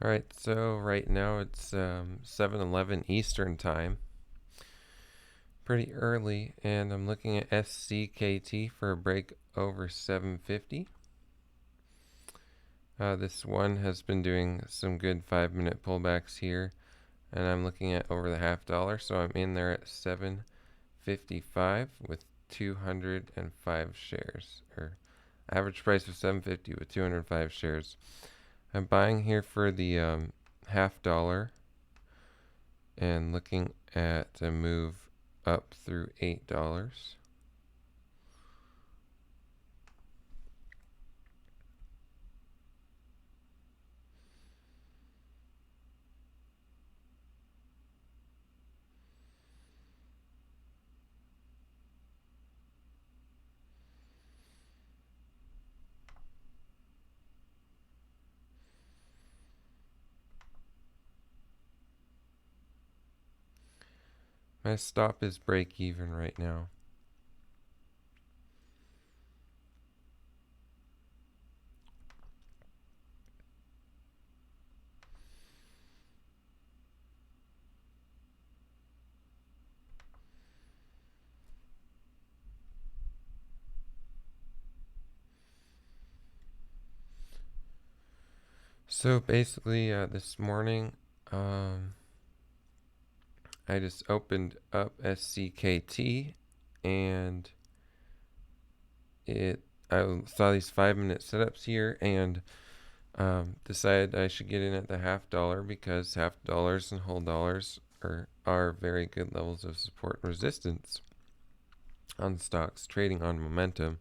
Alright, so right now it's 7:11 Eastern Time. Pretty early, and I'm looking at SCKT for a break over 750. This one has been doing some good 5-minute pullbacks here, and I'm looking at over the half dollar, so I'm in there at 755 with 205 shares, or average price of 750 with 205 shares. I'm buying here for the half dollar and looking at a move up through $8. My stop is break even right now. So basically, this morning, I just opened up SCKT, and I saw these 5-minute setups here, and decided I should get in at the half dollar because half dollars and whole dollars are very good levels of support and resistance on stocks trading on momentum.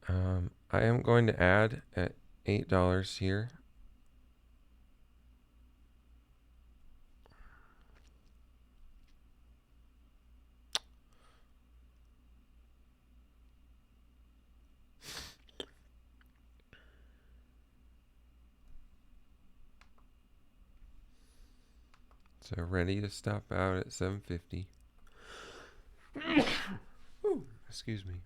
I am going to add at $8 here. So ready to stop out at 750. Ooh, excuse me.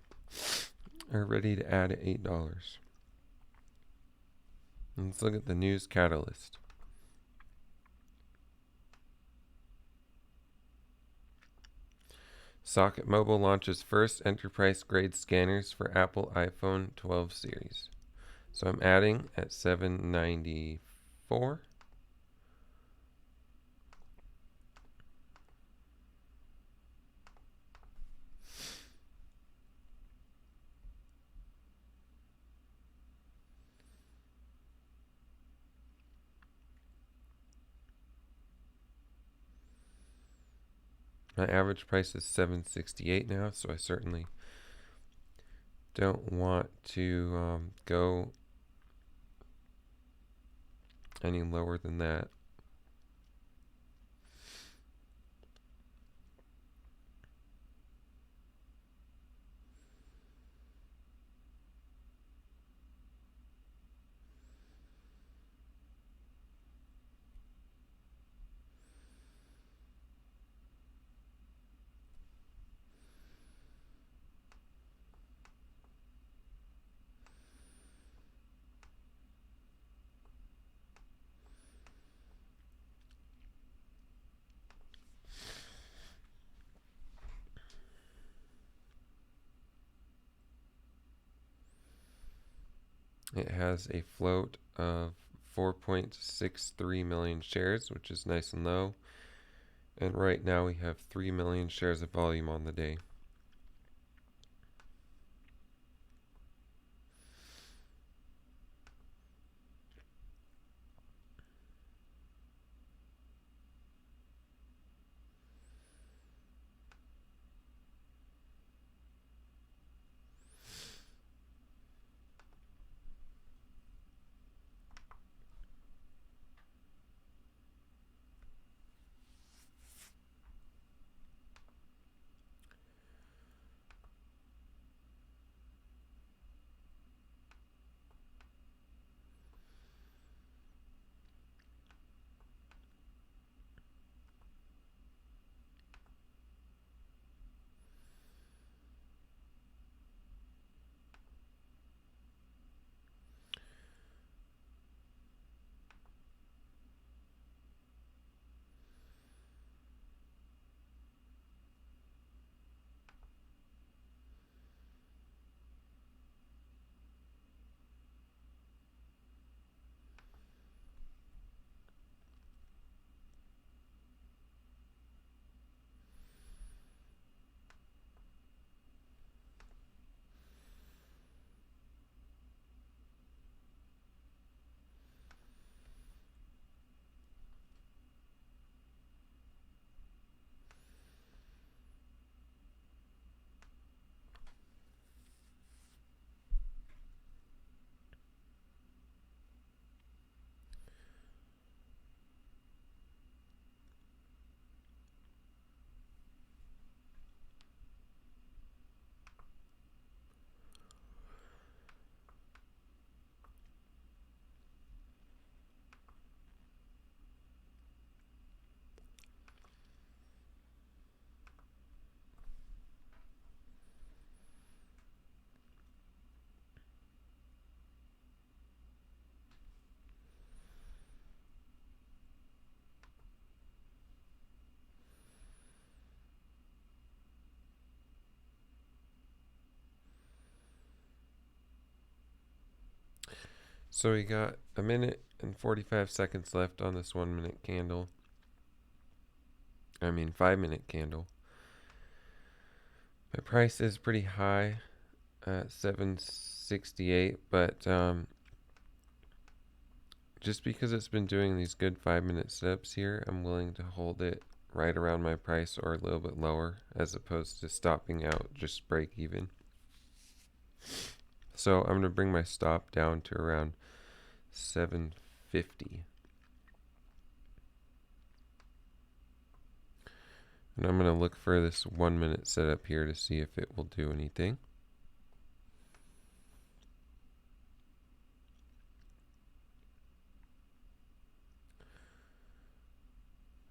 Are ready to add at $8. Let's look at the news catalyst. Socket Mobile launches first enterprise-grade scanners for Apple iPhone 12 series. So I'm adding at 794. My average price is 768 now, so I certainly don't want to go any lower than that. It has a float of 4.63 million shares, which is nice and low. And right now we have 3 million shares of volume on the day. So we got a minute and 45 seconds left on this 1 minute candle. 5 minute candle. My price is pretty high at 768, but just because it's been doing these good 5 minute setups here, I'm willing to hold it right around my price or a little bit lower, as opposed to stopping out just break even. So I'm going to bring my stop down to around 750. And I'm going to look for this 1 minute setup here to see if it will do anything.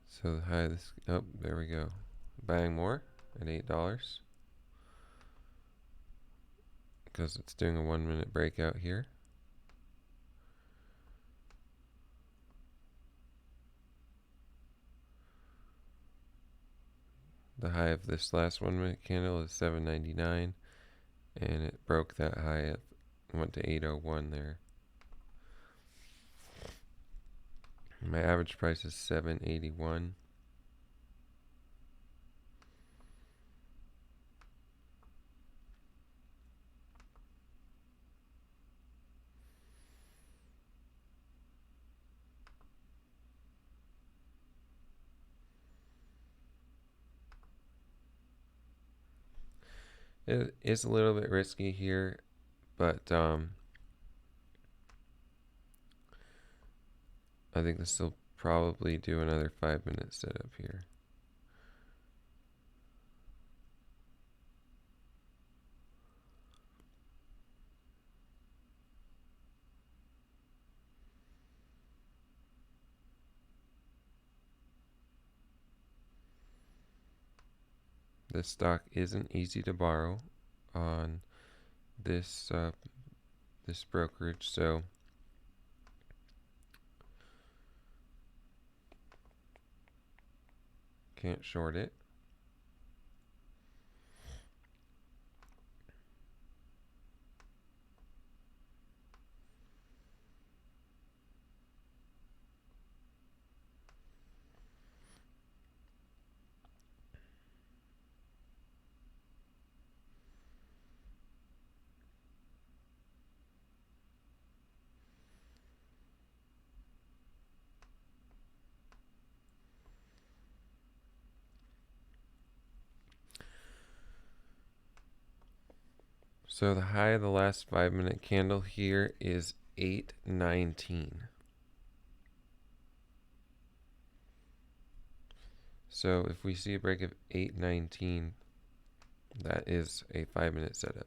So the high of this, oh, there we go. Buying more at $8 because it's doing a 1 minute breakout here. The high of this last 1 minute candle is 799, and it broke that high up, went to 801 there. My average price is 781. It is a little bit risky here, but I think this will probably do another 5 minute setup here. This stock isn't easy to borrow on this this brokerage, so can't short it. So the high of the last 5 minute candle here is 819. So if we see a break of 819, that is a 5 minute setup.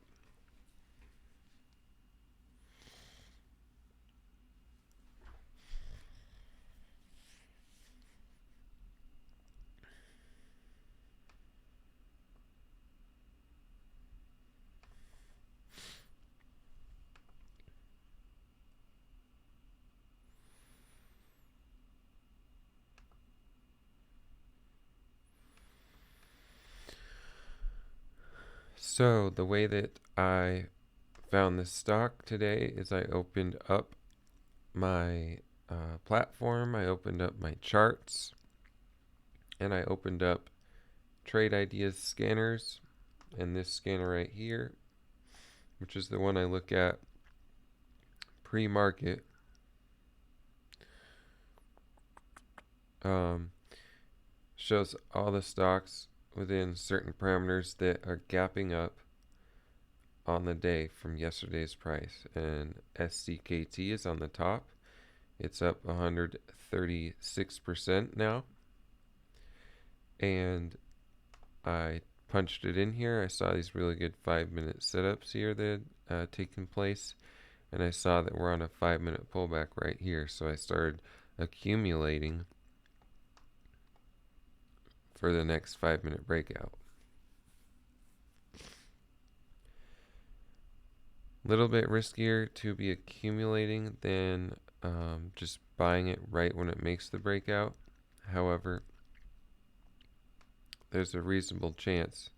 So the way that I found this stock today is I opened up my platform, I opened up my charts, and I opened up Trade Ideas scanners, and this scanner right here, which is the one I look at pre-market, shows all the stocks within certain parameters that are gapping up on the day from yesterday's price. And SCKT is on the top. It's up 136% now. And I punched it in here. I saw these really good 5 minute setups here that had taken place. And I saw that we're on a 5 minute pullback right here. So I started accumulating for the next 5 minute breakout. A little bit riskier to be accumulating than just buying it right when it makes the breakout. However, there's a reasonable chance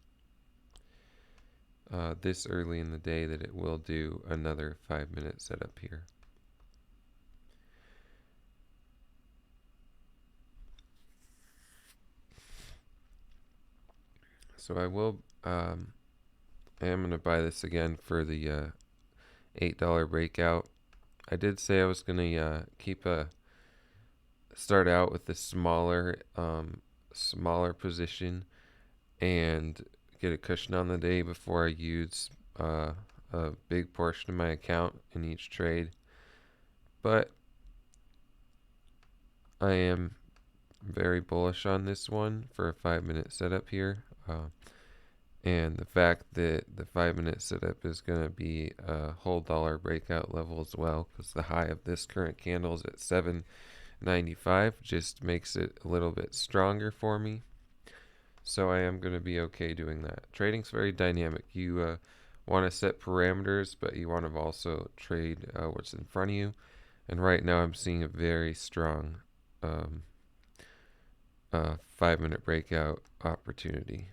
this early in the day that it will do another 5 minute setup here. So I am going to buy this again for the $8 breakout. I did say I was going to start out with a smaller position and get a cushion on the day before I use a big portion of my account in each trade. But I am very bullish on this one for a 5-minute setup here. And the fact that the 5-minute setup is going to be a whole dollar breakout level as well, because the high of this current candle is at 7.95, just makes it a little bit stronger for me. So I am going to be okay doing that. Trading's very dynamic. You want to set parameters, but you want to also trade what's in front of you. And right now I'm seeing a very strong 5-minute breakout opportunity.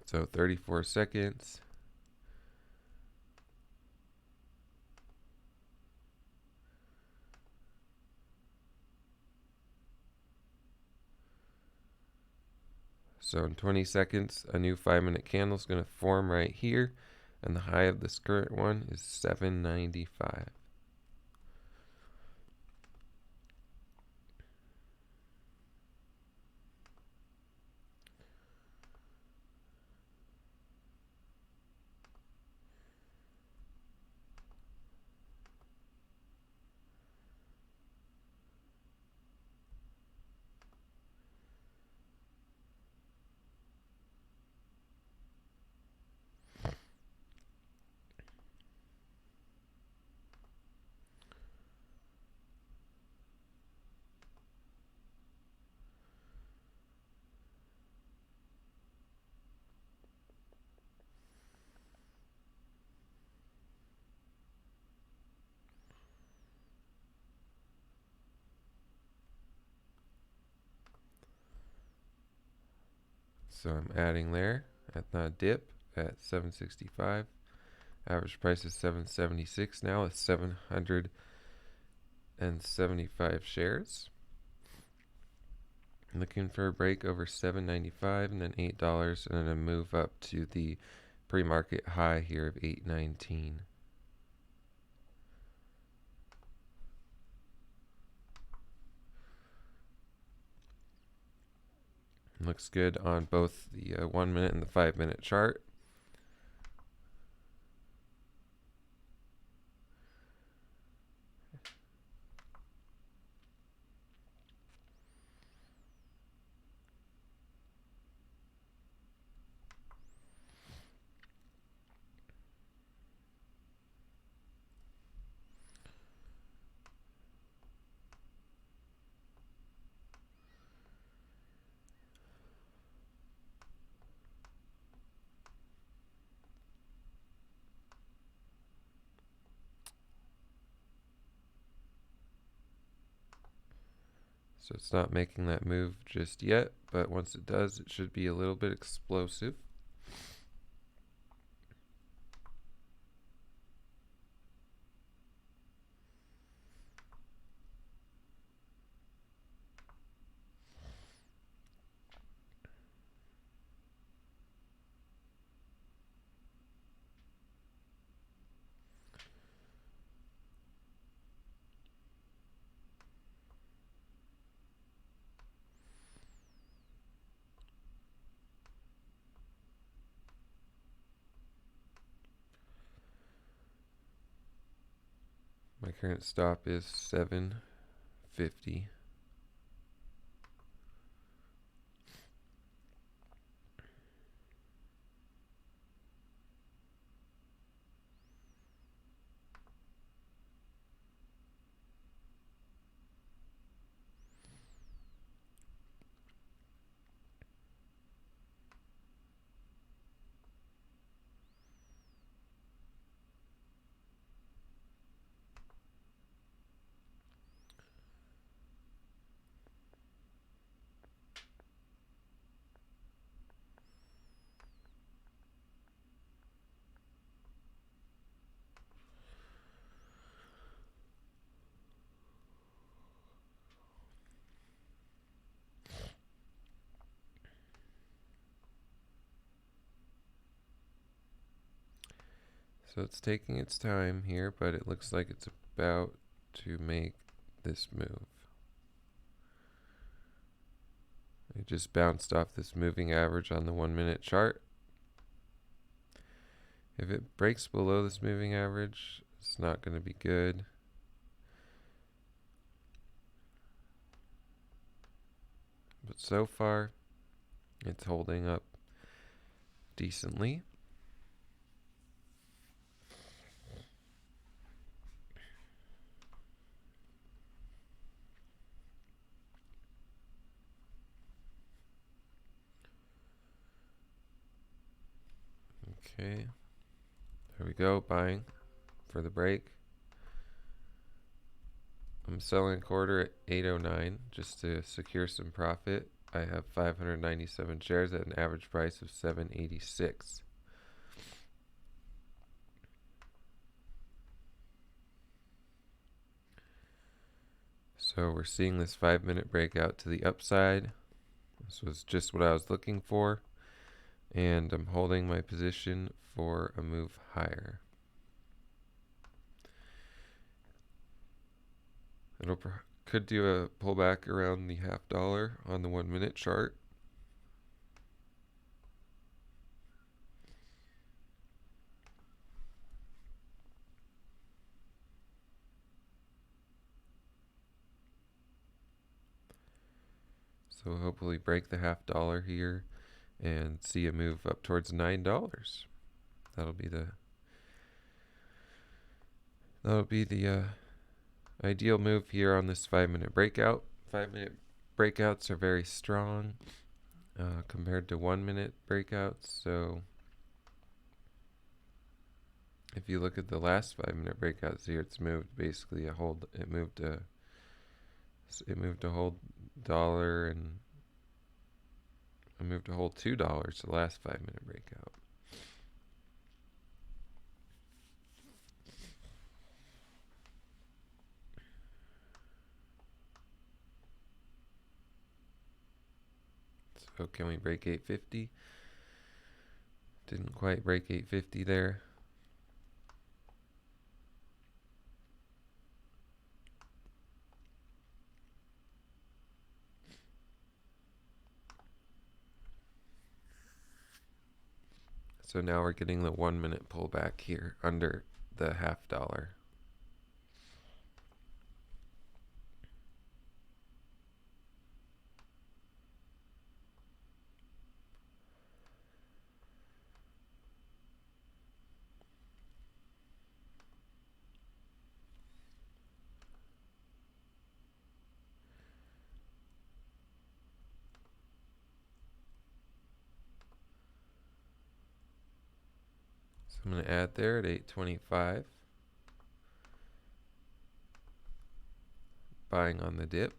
So 34 seconds. So in 20 seconds, a new 5-minute candle is going to form right here. And the high of this current one is 7.95. So I'm adding there at the dip at 765. Average price is 776 now with 775 shares. I'm looking for a break over 7.95 and then $8 and then a move up to the pre-market high here of 8.19. Looks good on both the 1-minute and the 5-minute chart. So it's not making that move just yet, but once it does, it should be a little bit explosive. My current stop is 750. So it's taking its time here, but it looks like it's about to make this move. It just bounced off this moving average on the 1 minute chart. If it breaks below this moving average, it's not going to be good. But so far, it's holding up decently. Okay, there we go, buying for the break. I'm selling quarter at 809 just to secure some profit. I have 597 shares at an average price of 786. So we're seeing this 5-minute breakout to the upside. This was just what I was looking for, and I'm holding my position for a move higher. Could do a pullback around the $0.50 on the 1 minute chart. So hopefully break the $0.50 here and see a move up towards $9. That'll be the ideal move here on this 5-minute breakout. 5-minute breakouts are very strong compared to 1-minute breakouts. So if you look at the last 5-minute breakouts here, it's moved basically a hold. It moved a whole dollar, and I moved a whole $2 the last 5-minute breakout. So can we break 850? Didn't quite break 850 there. So now we're getting the 1-minute pullback here under the $0.50. So I'm going to add there at 825. Buying on the dip.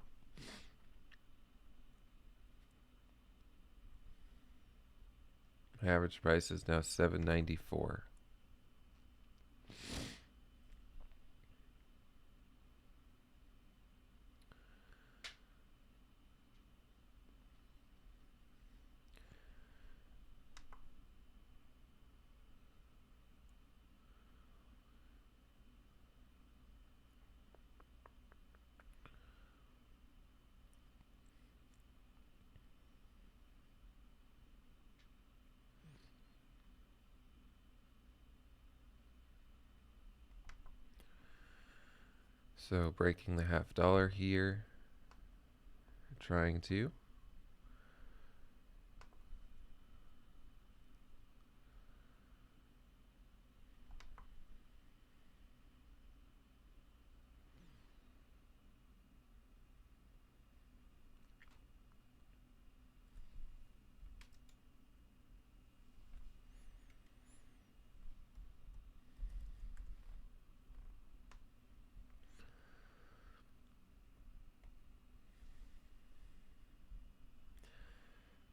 Average price is now $7.94. So breaking the $0.50 here. Trying to.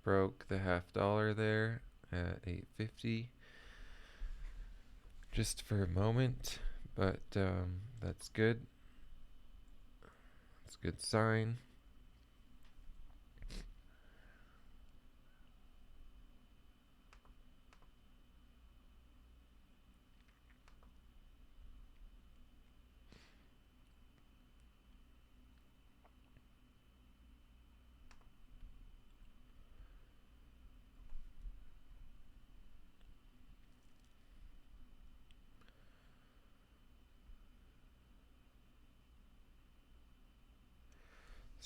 Broke the $0.50 there at 850 just for a moment, but that's good. That's a good sign.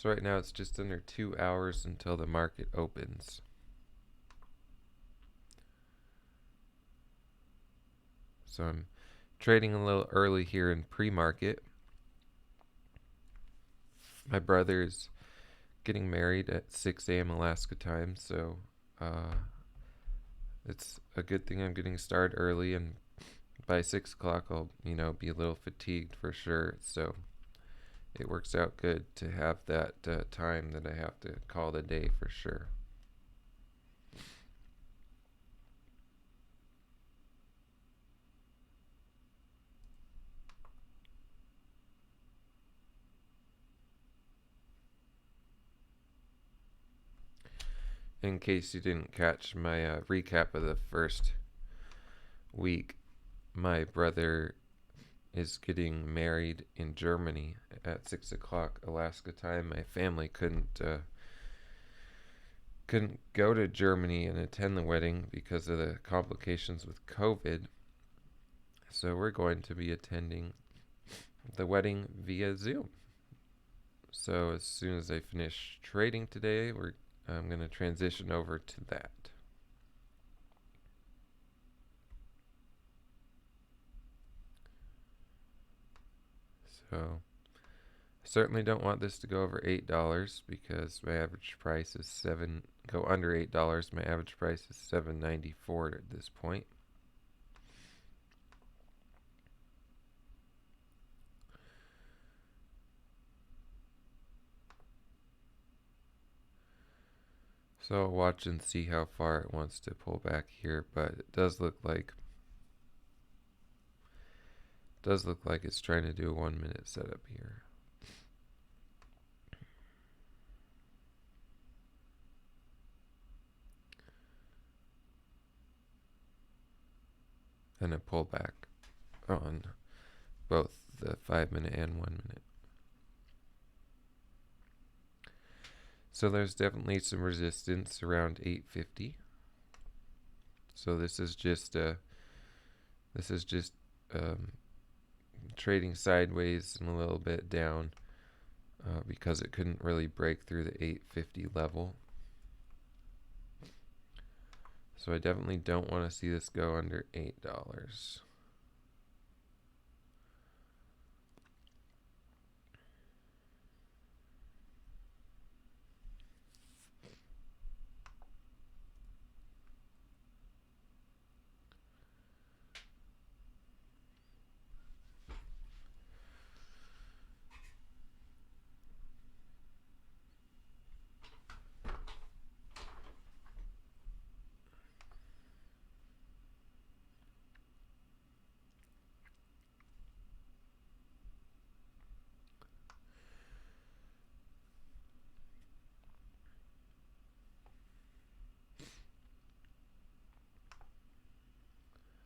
So right now it's just under 2 hours until the market opens. So I'm trading a little early here in pre-market. My brother's getting married at 6 a.m. Alaska time, so uh, it's a good thing I'm getting started early, and by 6 o'clock I'll, be a little fatigued for sure. So it works out good to have that time that I have to call the day for sure. In case you didn't catch my recap of the first week, my brother is getting married in Germany at 6 o'clock Alaska time. My family couldn't go to Germany and attend the wedding because of the complications with COVID. So we're going to be attending the wedding via Zoom. So as soon as I finish trading today, I'm going to transition over to that. So certainly don't want this to go over $8 because my average price is go under $8. My average price is $7.94 at this point. So I'll watch and see how far it wants to pull back here, but it does look like it's trying to do a 1 minute setup here. And a pullback on both the 5 minute and 1 minute. So there's definitely some resistance around 850. So this is just trading sideways and a little bit down because it couldn't really break through the 850 level. So I definitely don't want to see this go under $8.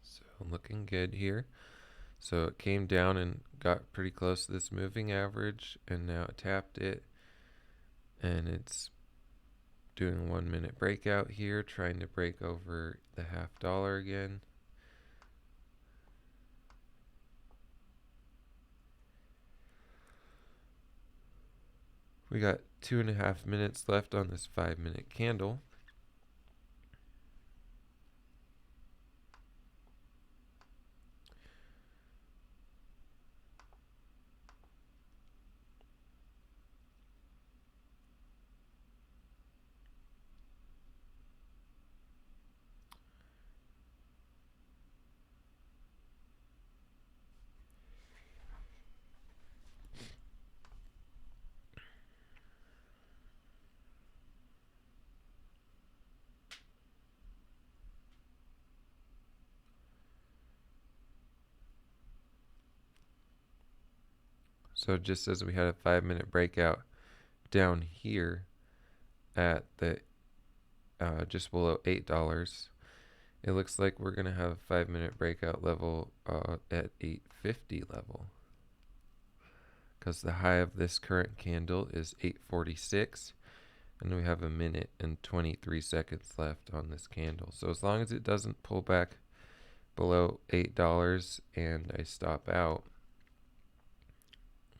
So looking good here. So it came down and got pretty close to this moving average, and now it tapped it, and it's doing 1 minute breakout here, trying to break over the $0.50 again. We got 2.5 minutes left on this 5 minute candle. So just as we had a 5 minute breakout down here at the just below $8, it looks like we're going to have a 5 minute breakout level at 850 level, because the high of this current candle is 846, and we have a minute and 23 seconds left on this candle. So as long as it doesn't pull back below $8 and I stop out,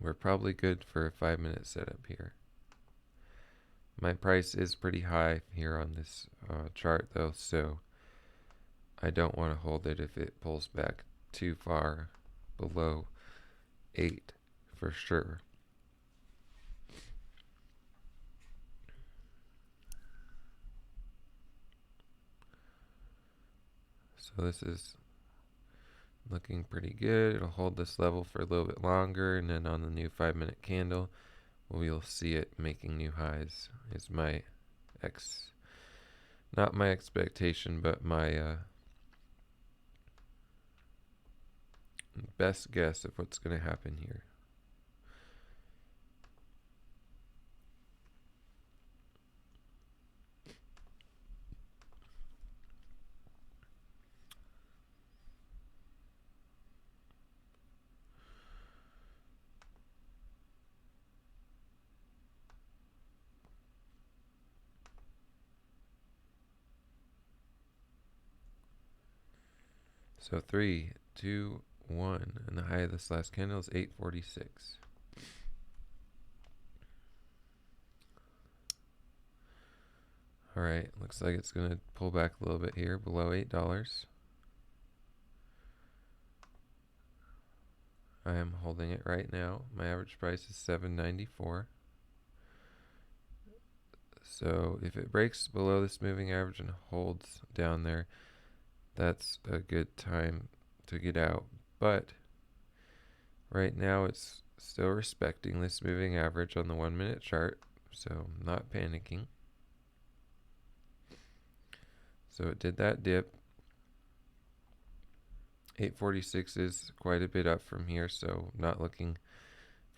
we're probably good for a 5 minute setup here. My price is pretty high here on this chart though, so I don't want to hold it if it pulls back too far below 8 for sure. So this is looking pretty good. It'll hold this level for a little bit longer, and then on the new 5-minute candle, we'll see it making new highs. Is my not my expectation, but my best guess of what's going to happen here. So 3, 2, 1, and the high of this last candle is 846. Alright, looks like it's going to pull back a little bit here below $8. I am holding it right now. My average price is $7.94. So if it breaks below this moving average and holds down there, that's a good time to get out. But right now it's still respecting this moving average on the 1-minute chart, so I'm not panicking. So it did that dip. 846 is quite a bit up from here, so not looking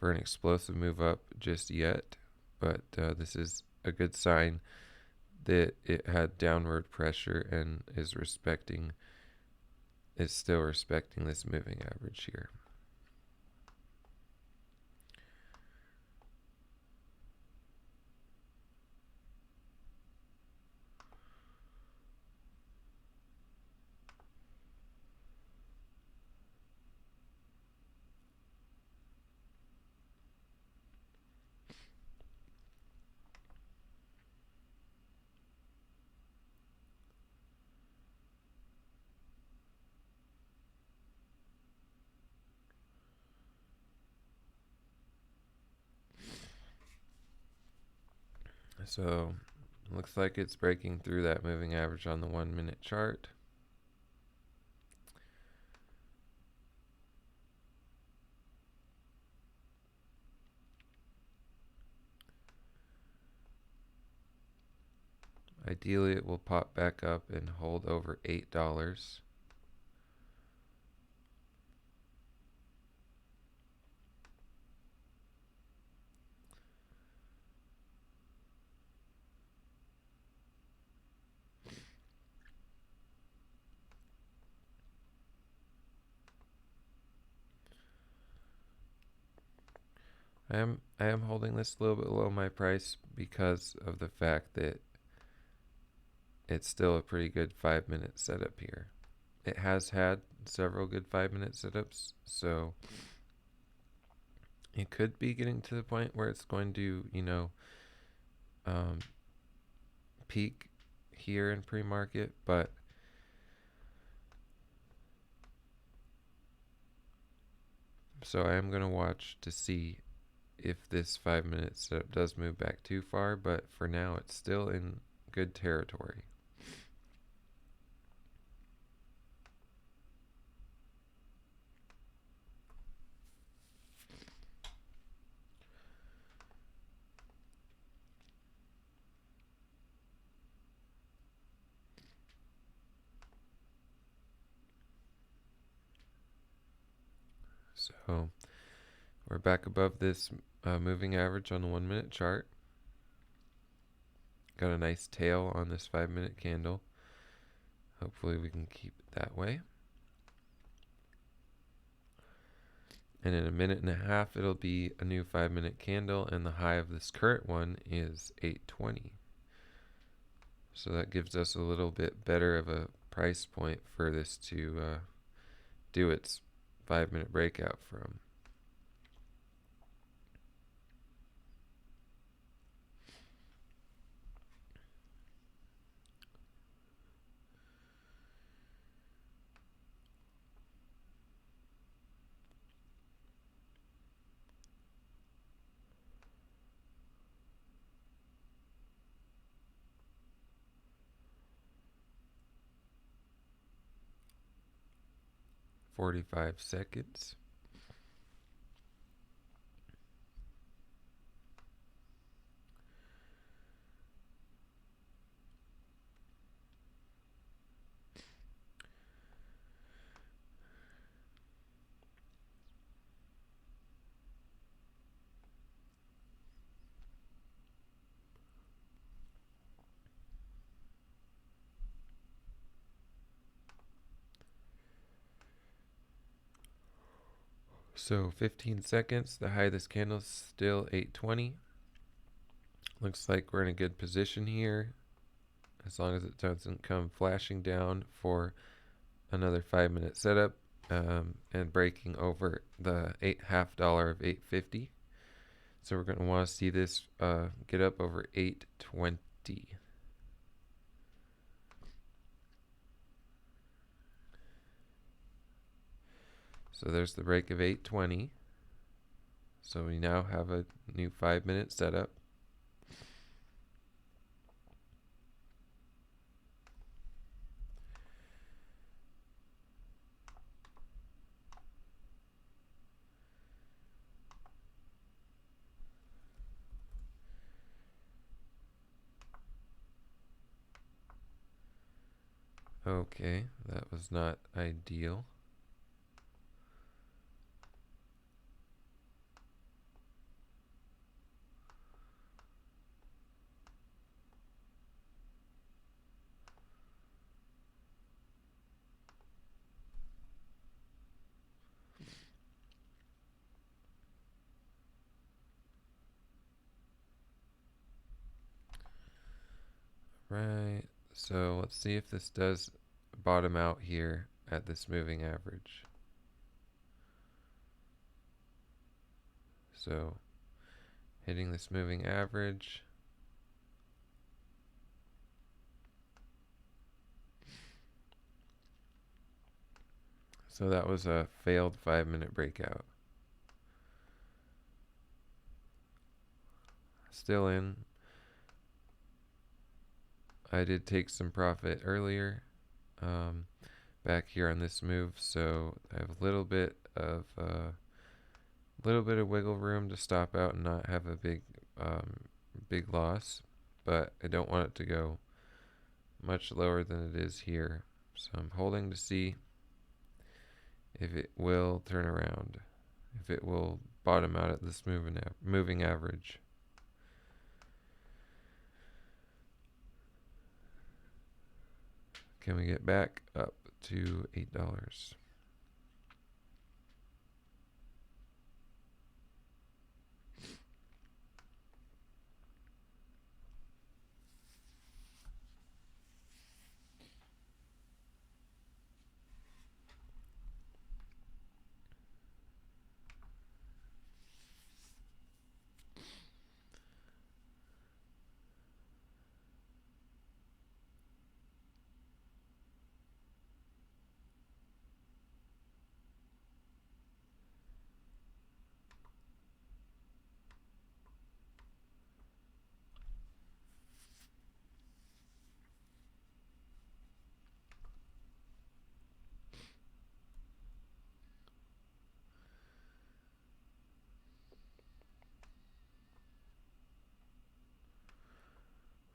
for an explosive move up just yet, but this is a good sign that it had downward pressure and is still respecting this moving average here. So looks like it's breaking through that moving average on the 1-minute chart. Ideally, it will pop back up and hold over $8. I am holding this a little bit below my price because of the fact that it's still a pretty good 5-minute setup here. It has had several good 5-minute setups, so it could be getting to the point where it's going to, peak here in pre-market, but so I am going to watch to see if this 5-minute setup does move back too far, but for now it's still in good territory. So we're back above this moving average on the 1-minute chart. Got a nice tail on this 5-minute candle. Hopefully we can keep it that way. And in a minute and a half, it'll be a new 5-minute candle, and the high of this current one is 820. So that gives us a little bit better of a price point for this to do its 5-minute breakout from. 45 seconds. So 15 seconds. The high of this candle is still 820. Looks like we're in a good position here, as long as it doesn't come flashing down for another 5-minute setup and breaking over the $8.50 of 850. So we're going to want to see this get up over 820. So there's the break of 820. So we now have a new 5-minute setup. Okay, that was not ideal. Right, so let's see if this does bottom out here at this moving average. So hitting this moving average. So that was a failed 5-minute breakout. Still in. I did take some profit earlier back here on this move, so I have a little bit of wiggle room to stop out and not have a big loss, but I don't want it to go much lower than it is here. So I'm holding to see if it will turn around, if it will bottom out at this moving average. Can we get back up to $8?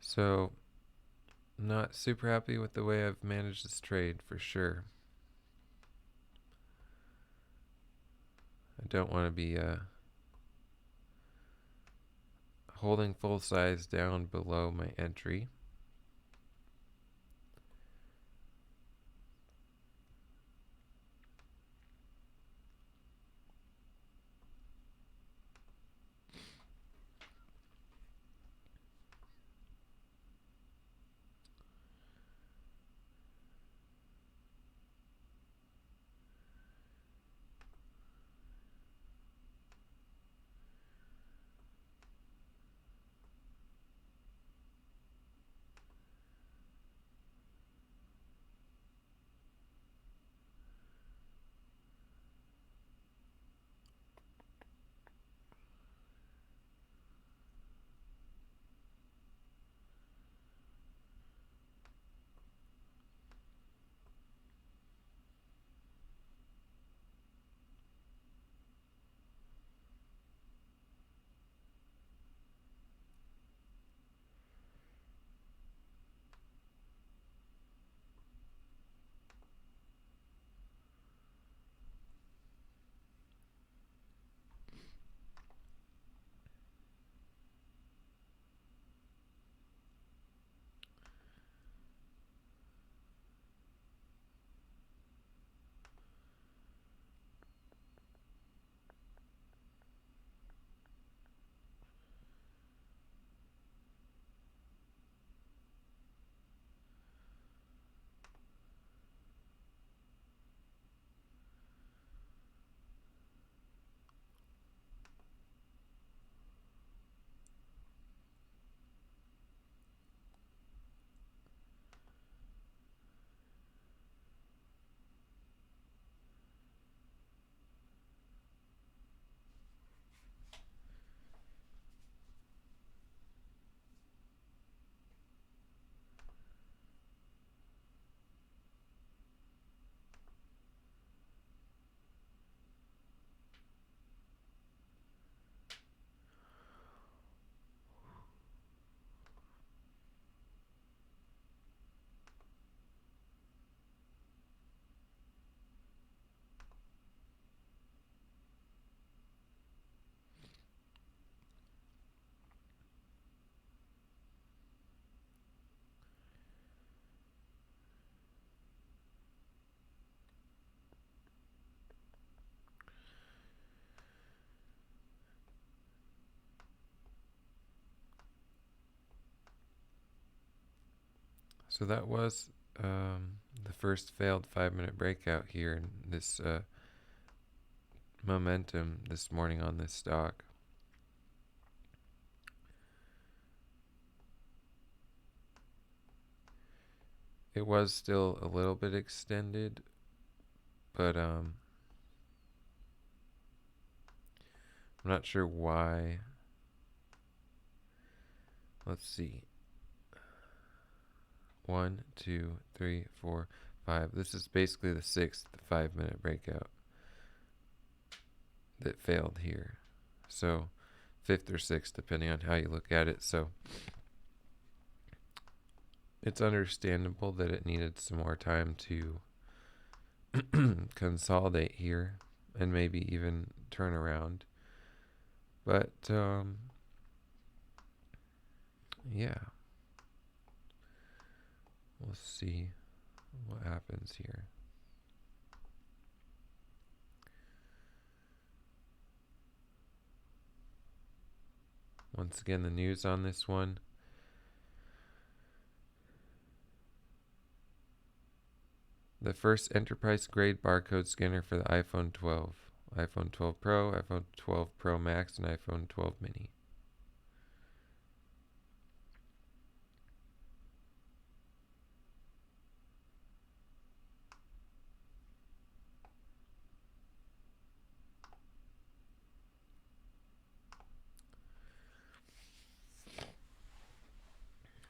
So, not super happy with the way I've managed this trade for sure. I don't want to be holding full size down below my entry. So that was the first failed 5-minute breakout here in this momentum this morning on this stock. It was still a little bit extended, but I'm not sure why. Let's see. 1, 2, 3, 4, 5. This is basically the 6th 5-minute breakout that failed here. So 5th or 6th, depending on how you look at it. So it's understandable that it needed some more time to consolidate here and maybe even turn around. But yeah, we'll see what happens here. Once again, the news on this one. The first enterprise-grade barcode scanner for the iPhone 12, iPhone 12 Pro, iPhone 12 Pro Max, and iPhone 12 Mini.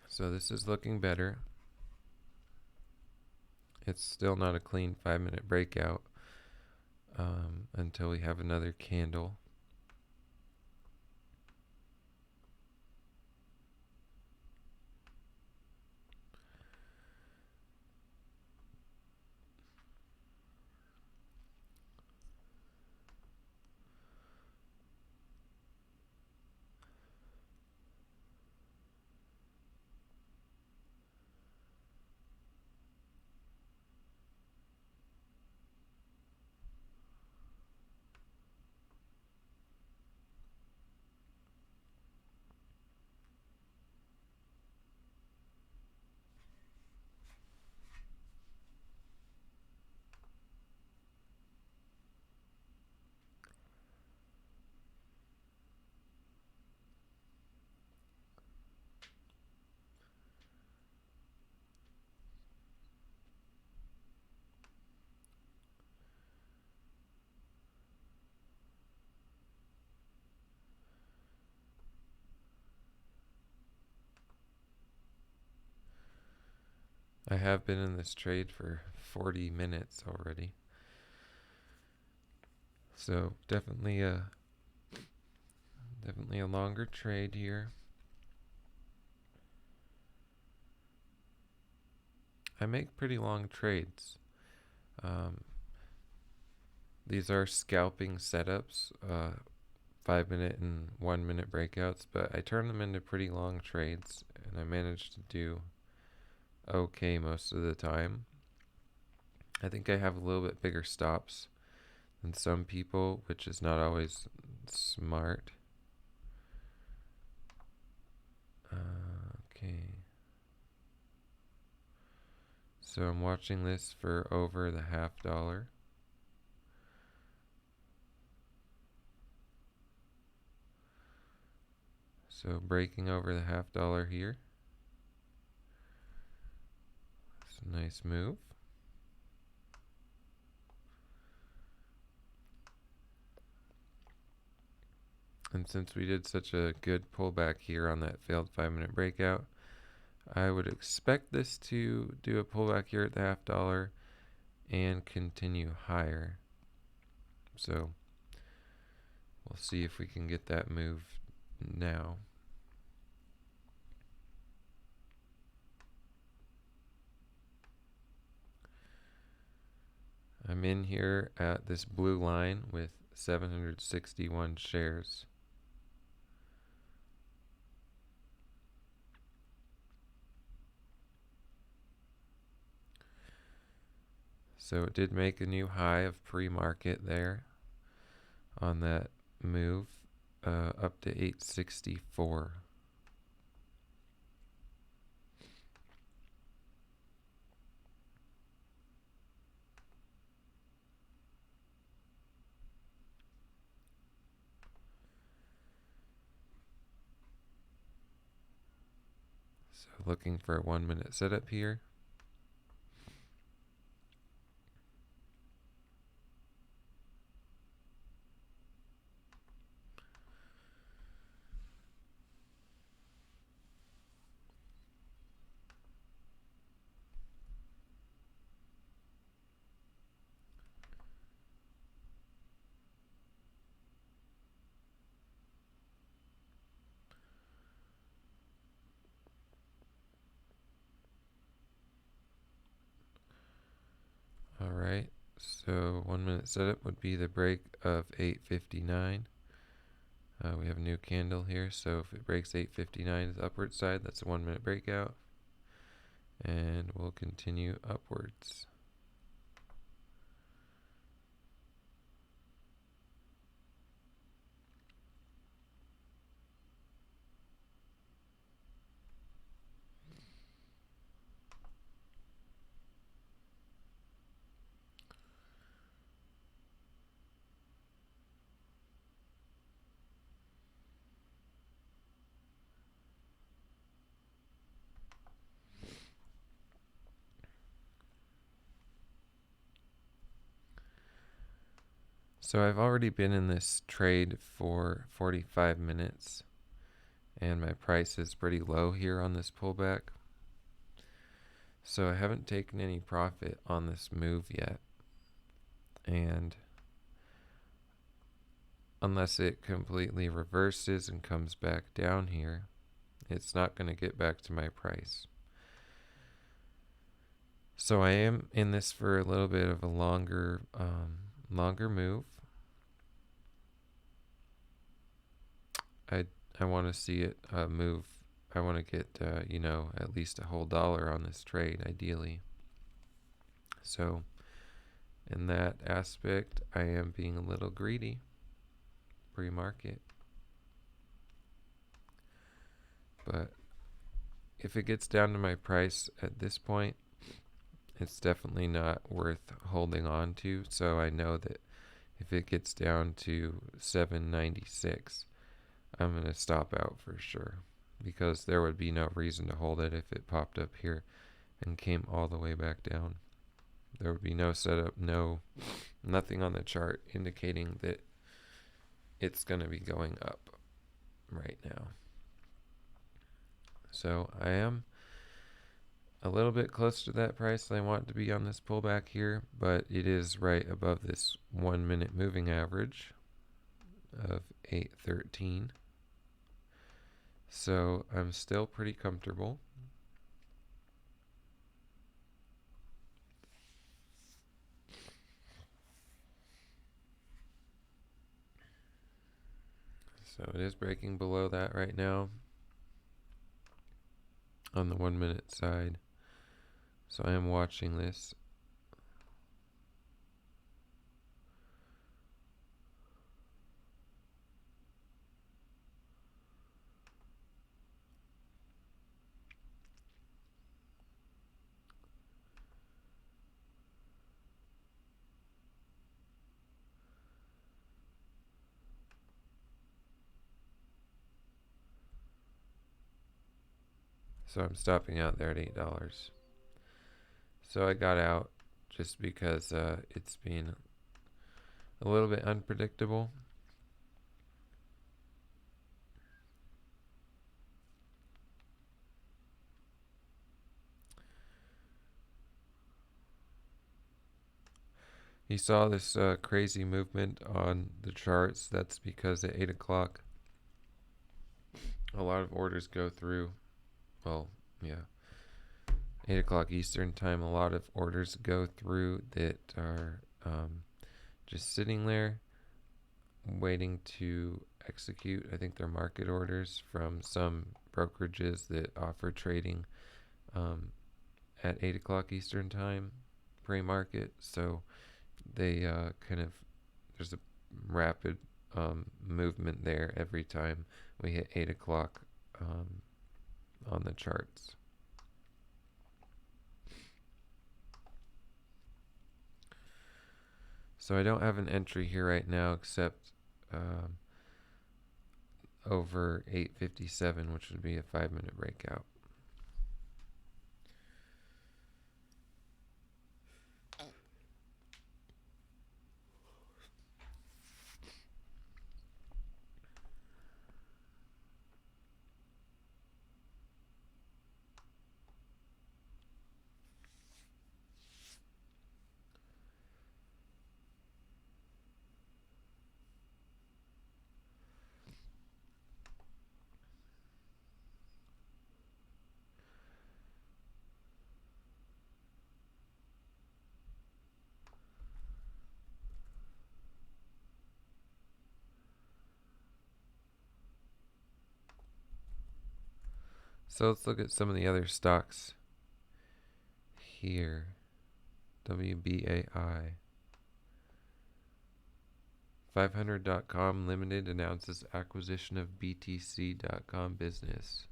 So this is looking better. It's still not a clean 5-minute breakout until we have another candle. I have been in this trade for 40 minutes already. So definitely a longer trade here. I make pretty long trades. These are scalping setups, 5-minute and 1-minute breakouts, but I turn them into pretty long trades, and I managed to do okay most of the time. I think I have a little bit bigger stops than some people, which is not always smart. Okay. So I'm watching this for over the $0.50. So breaking over the $0.50 here. It's a nice move. And since we did such a good pullback here on that failed 5-minute breakout, I would expect this to do a pullback here at the $0.50 and continue higher. So we'll see if we can get that move now. I'm in here at this blue line with 761 shares. So it did make a new high of pre-market there on that move up to 864. So looking for a 1 minute setup here. All right, so 1 minute setup would be the break of 8:59. We have a new candle here, so if it breaks 8:59 the upward side, that's a 1 minute breakout, and we'll continue upwards. So I've already been in this trade for 45 minutes, and my price is pretty low here on this pullback. So I haven't taken any profit on this move yet. And unless it completely reverses and comes back down here, it's not going to get back to my price. So I am in this for a little bit of a longer move. I want to see it move. I want to get at least a whole dollar on this trade, ideally. So in that aspect, I am being a little greedy pre-market. But if it gets down to my price at this point, it's definitely not worth holding on to. So I know that if it gets down to 796, I'm going to stop out for sure, because there would be no reason to hold it if it popped up here and came all the way back down. There would be no setup, nothing on the chart indicating that it's going to be going up right now. So I am a little bit close to that price that I want to be on this pullback here, but it is right above this 1 minute moving average of 813. So I'm still pretty comfortable. So it is breaking below that right now on the 1 minute side. So I am watching this. So I'm stopping out there at $8. So I got out just because it's been a little bit unpredictable. You saw this crazy movement on the charts. That's because at 8 o'clock, a lot of orders go through. Well, yeah. 8 o'clock Eastern time, a lot of orders go through that are just sitting there waiting to execute. I think they're market orders from some brokerages that offer trading at 8 o'clock Eastern time, pre-market. So they there's a rapid movement there every time we hit 8 o'clock on the charts. So I don't have an entry here right now except over 857, which would be a 5 minute breakout. So let's look at some of the other stocks here. WBAI. 500.com Limited announces acquisition of BTC.com business.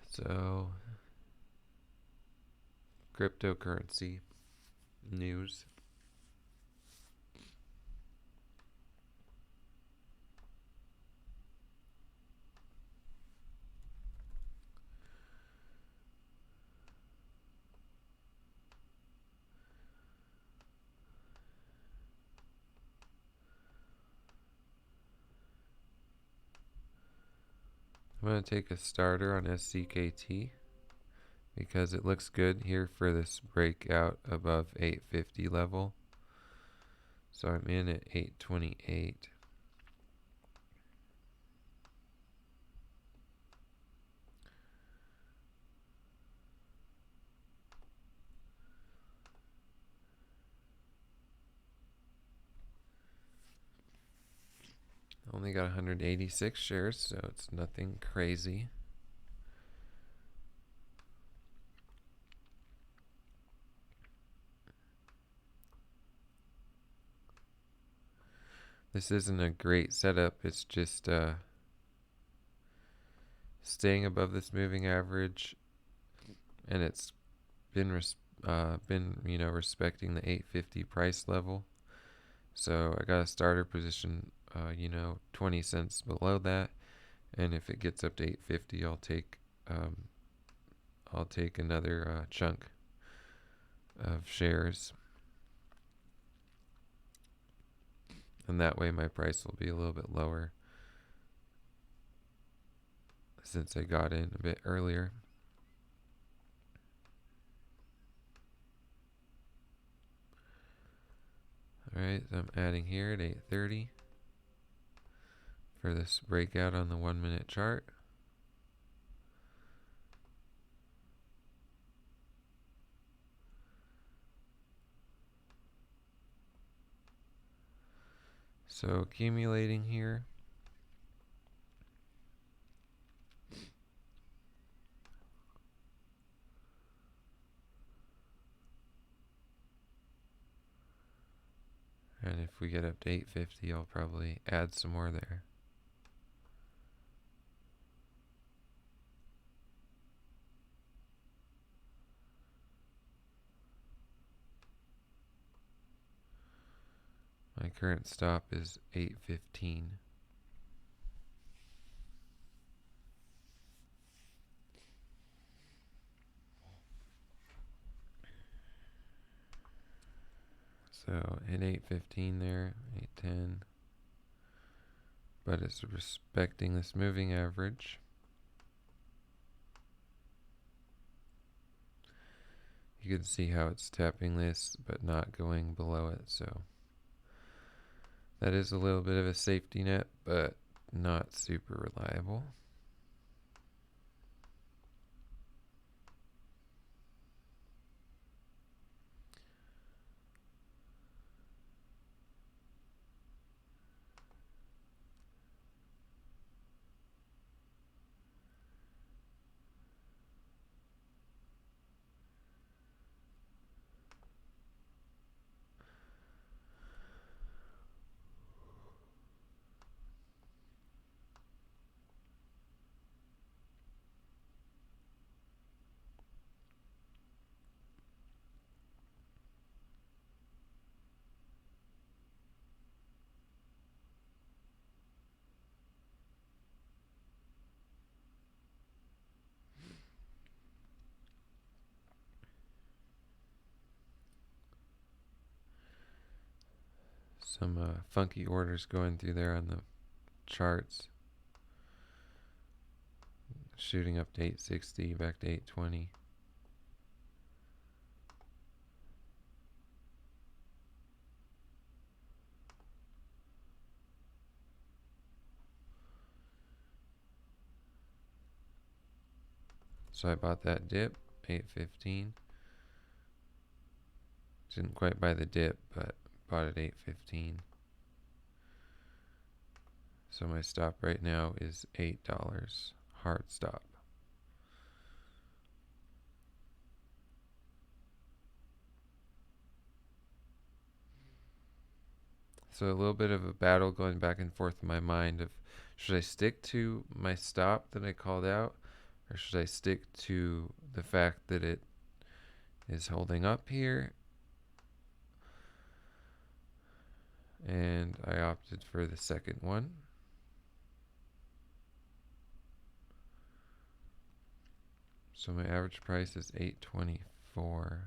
So, cryptocurrency news. I'm going to take a starter on SCKT because it looks good here for this breakout above 850 level. So I'm in at 828. Only got 186 shares, so it's nothing crazy. This isn't a great setup. It's just staying above this moving average, and it's been respecting the 850 price level. So I got a starter position, 20 cents below that, and if it gets up to 850, I'll take another chunk of shares, and that way my price will be a little bit lower since I got in a bit earlier. Alright, so I'm adding here at 830 for this breakout on the 1 minute chart. So accumulating here. And if we get up to 850, I'll probably add some more there. My current stop is 815. So at 815 there, 810. But it's respecting this moving average. You can see how it's tapping this but not going below it, so that is a little bit of a safety net, but not super reliable. Some funky orders going through there on the charts. Shooting up to 860, back to 820. So I bought that dip, 815. Didn't quite buy the dip, but bought at 815. So my stop right now is $8, hard stop. So a little bit of a battle going back and forth in my mind of, should I stick to my stop that I called out, or should I stick to the fact that it is holding up here? And I opted for the second one. So my average price is $8.24.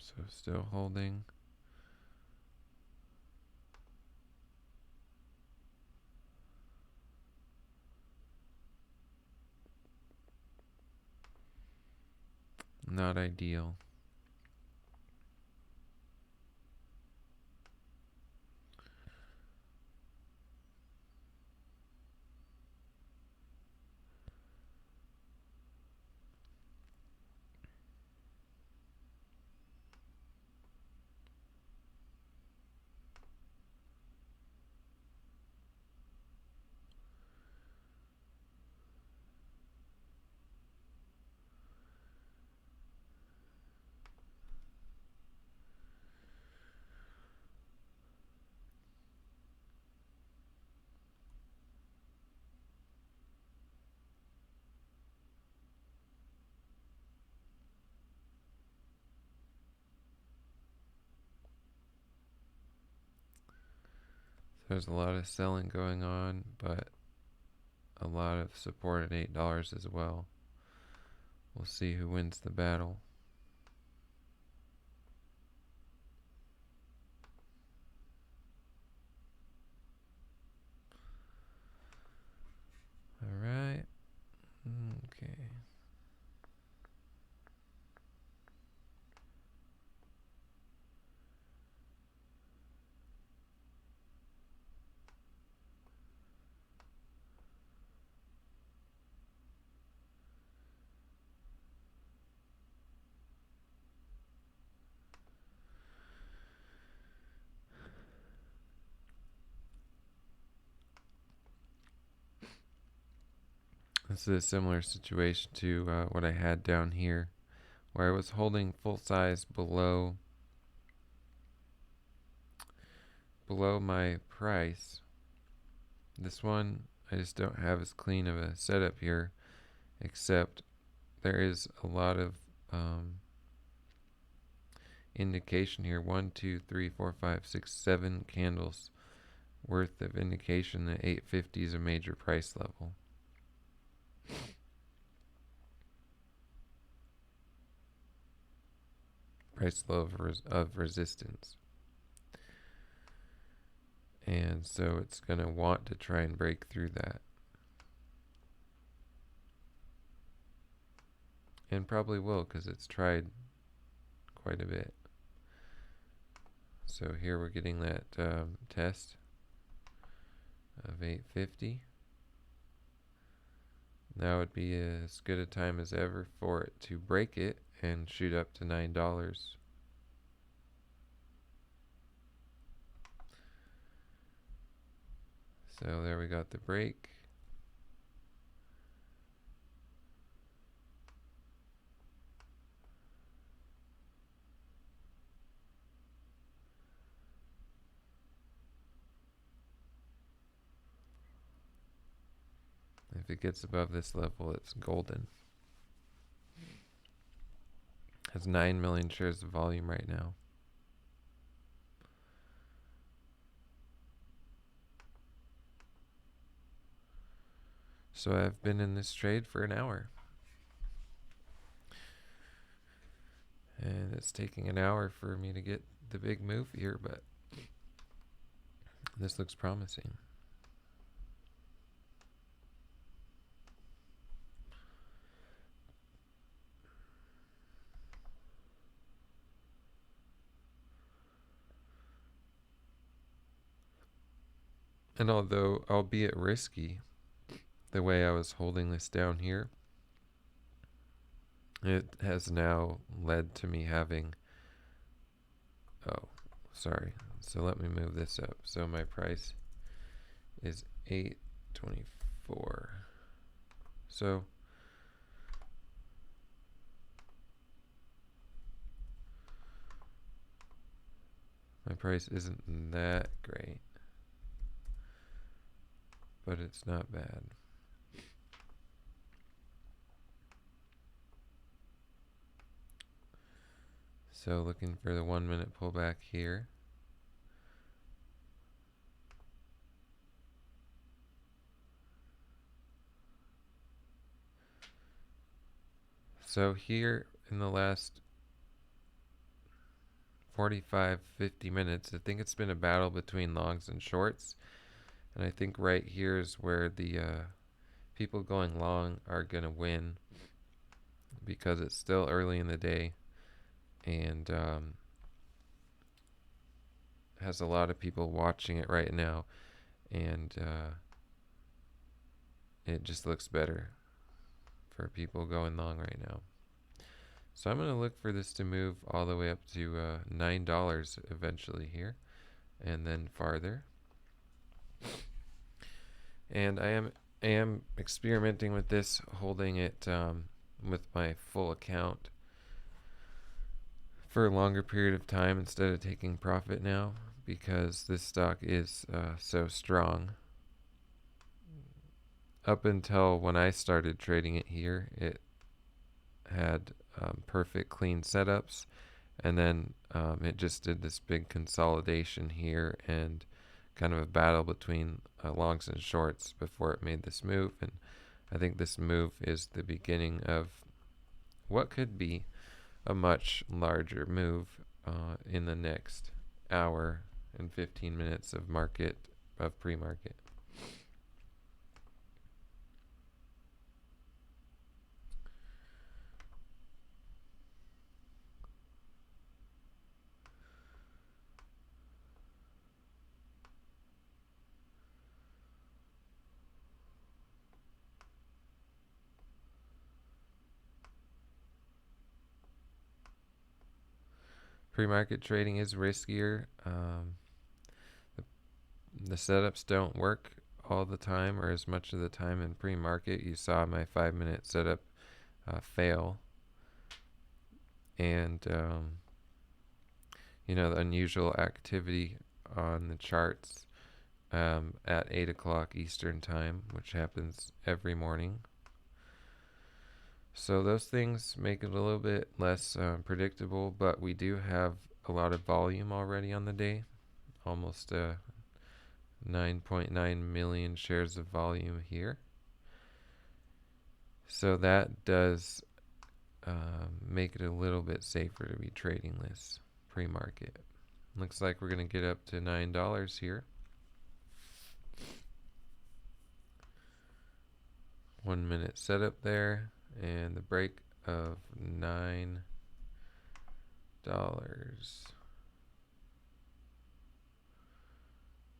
So still holding. Not ideal. There's a lot of selling going on, but a lot of support at $8 as well. We'll see who wins the battle. All right. Okay. This is a similar situation to what I had down here, where I was holding full size below my price. This one, I just don't have as clean of a setup here, except there is a lot of indication here. 1, 2, 3, 4, 5, 6, 7 candles worth of indication that 850 is a major price level. Price level of resistance. And so it's going to want to try and break through that. And probably will, because it's tried quite a bit. So here we're getting that test of 850. Now would be as good a time as ever for it to break it and shoot up to $9. So there we got the break. If it gets above this level, it's golden. Has 9 million shares of volume right now. So I've been in this trade for an hour. And it's taking an hour for me to get the big move here, but this looks promising. And although, albeit risky, the way I was holding this down here, it has now led to me having, oh, sorry. So let me move this up. So my price is 824. So my price isn't that great, but it's not bad. So looking for the 1 minute pullback here. So here in the last 45, 50 minutes, I think it's been a battle between longs and shorts. And I think right here is where the people going long are going to win, because it's still early in the day and has a lot of people watching it right now. And it just looks better for people going long right now. So I'm going to look for this to move all the way up to $9 eventually here, and then farther. And I am experimenting with this, holding it with my full account for a longer period of time instead of taking profit now, because this stock is so strong. Up until when I started trading it here, it had perfect clean setups, and then it just did this big consolidation here and kind of a battle between longs and shorts before it made this move. And I think this move is the beginning of what could be a much larger move in the next hour and 15 minutes of pre-market. Pre-market trading is riskier. The setups don't work all the time or as much of the time in pre-market. You saw my 5-minute setup fail. And, the unusual activity on the charts at 8 o'clock Eastern time, which happens every morning. So those things make it a little bit less predictable, but we do have a lot of volume already on the day, almost 9.9 million shares of volume here. So that does make it a little bit safer to be trading this pre-market. Looks like we're going to get up to $9 here. 1 minute setup there, and the break of $9.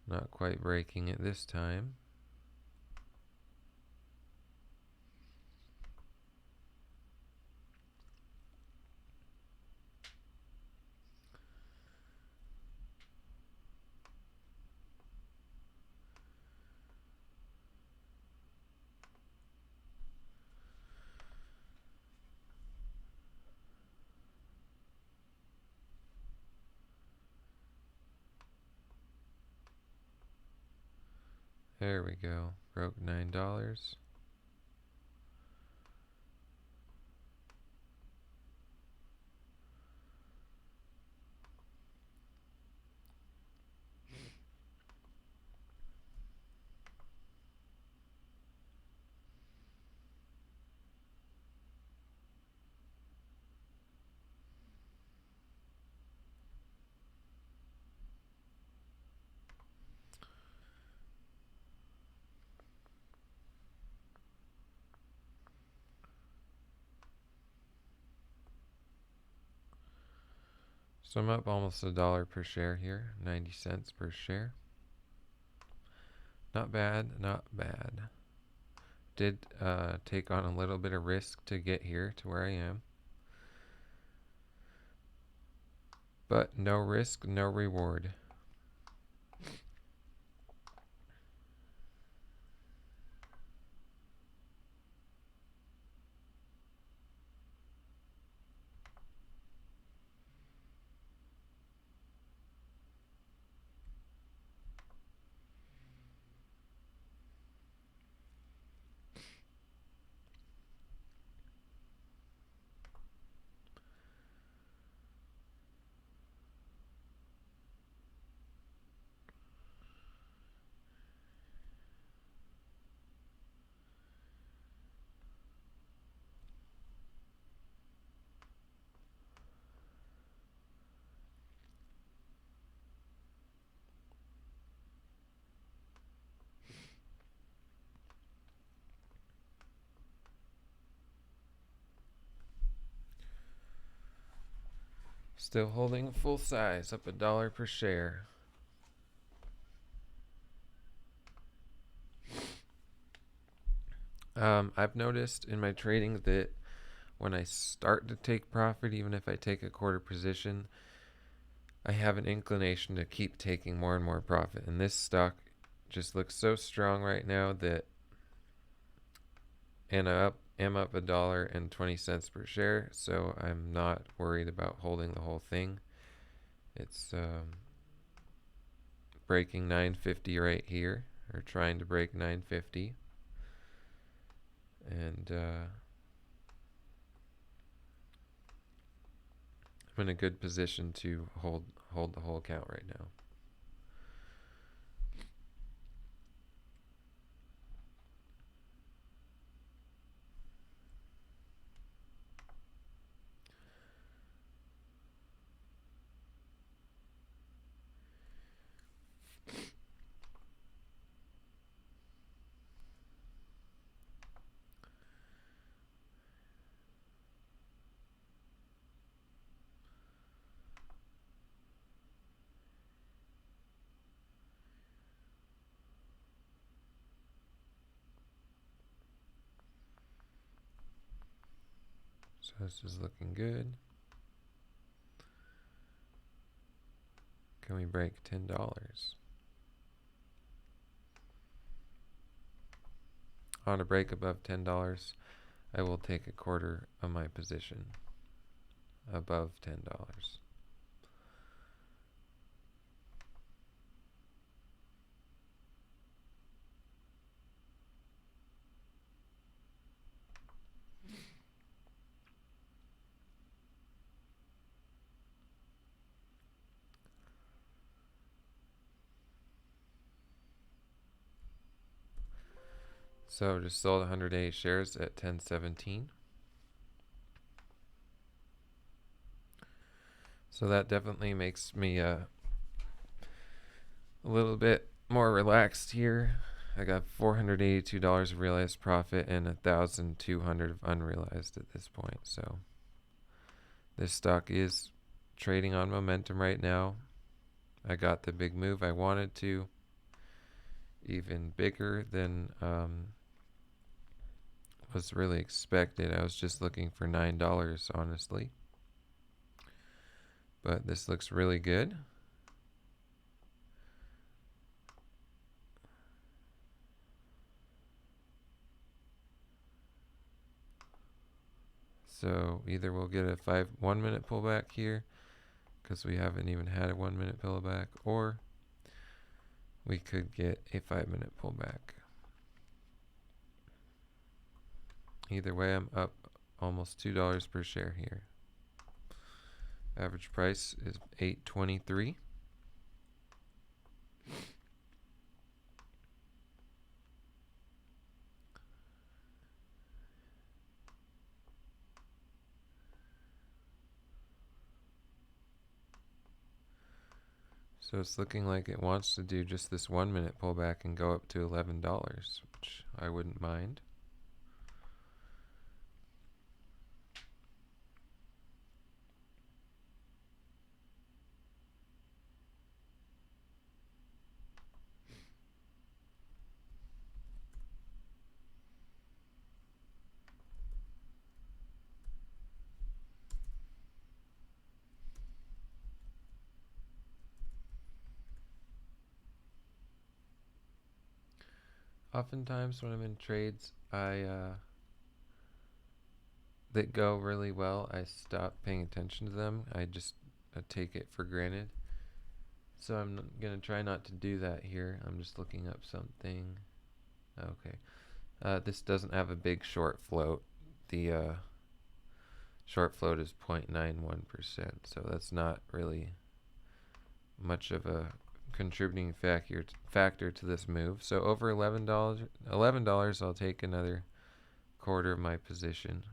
Not quite breaking it this time. There we go. Broke $9. So I'm up almost $1 per share here, 90 cents per share. Not bad, not bad. Did take on a little bit of risk to get here to where I am. But no risk, no reward. Still holding full size, up $1 per share. I've noticed in my trading that when I start to take profit, even if I take a quarter position, I have an inclination to keep taking more and more profit. And this stock just looks so strong right now that, and I'm up $1.20 per share, so I'm not worried about holding the whole thing. It's breaking 950 right here, or trying to break 950, and I'm in a good position to hold the whole account right now. So this is looking good. Can we break $10? On a break above $10, I will take a quarter of my position above $10. So just sold 108 shares at 10.17. So that definitely makes me a little bit more relaxed here. I got $482 of realized profit and $1,200 of unrealized at this point. So this stock is trading on momentum right now. I got the big move I wanted to, even bigger than was really expected. I was just looking for $9, honestly. But this looks really good. So either we'll get a 1 minute pullback here, because we haven't even had a 1 minute pullback, or we could get a 5 minute pullback. Either way, I'm up almost $2 per share here. Average price is $8.23. So it's looking like it wants to do just this 1 minute pullback and go up to $11, which I wouldn't mind. Oftentimes when I'm in trades, that go really well, I stop paying attention to them. I just take it for granted. So I'm gonna try not to do that here. I'm just looking up something. Okay. This doesn't have a big short float. The short float is 0.91%, so that's not really much of a contributing factor to this move. So over $11, I'll take another quarter of my position.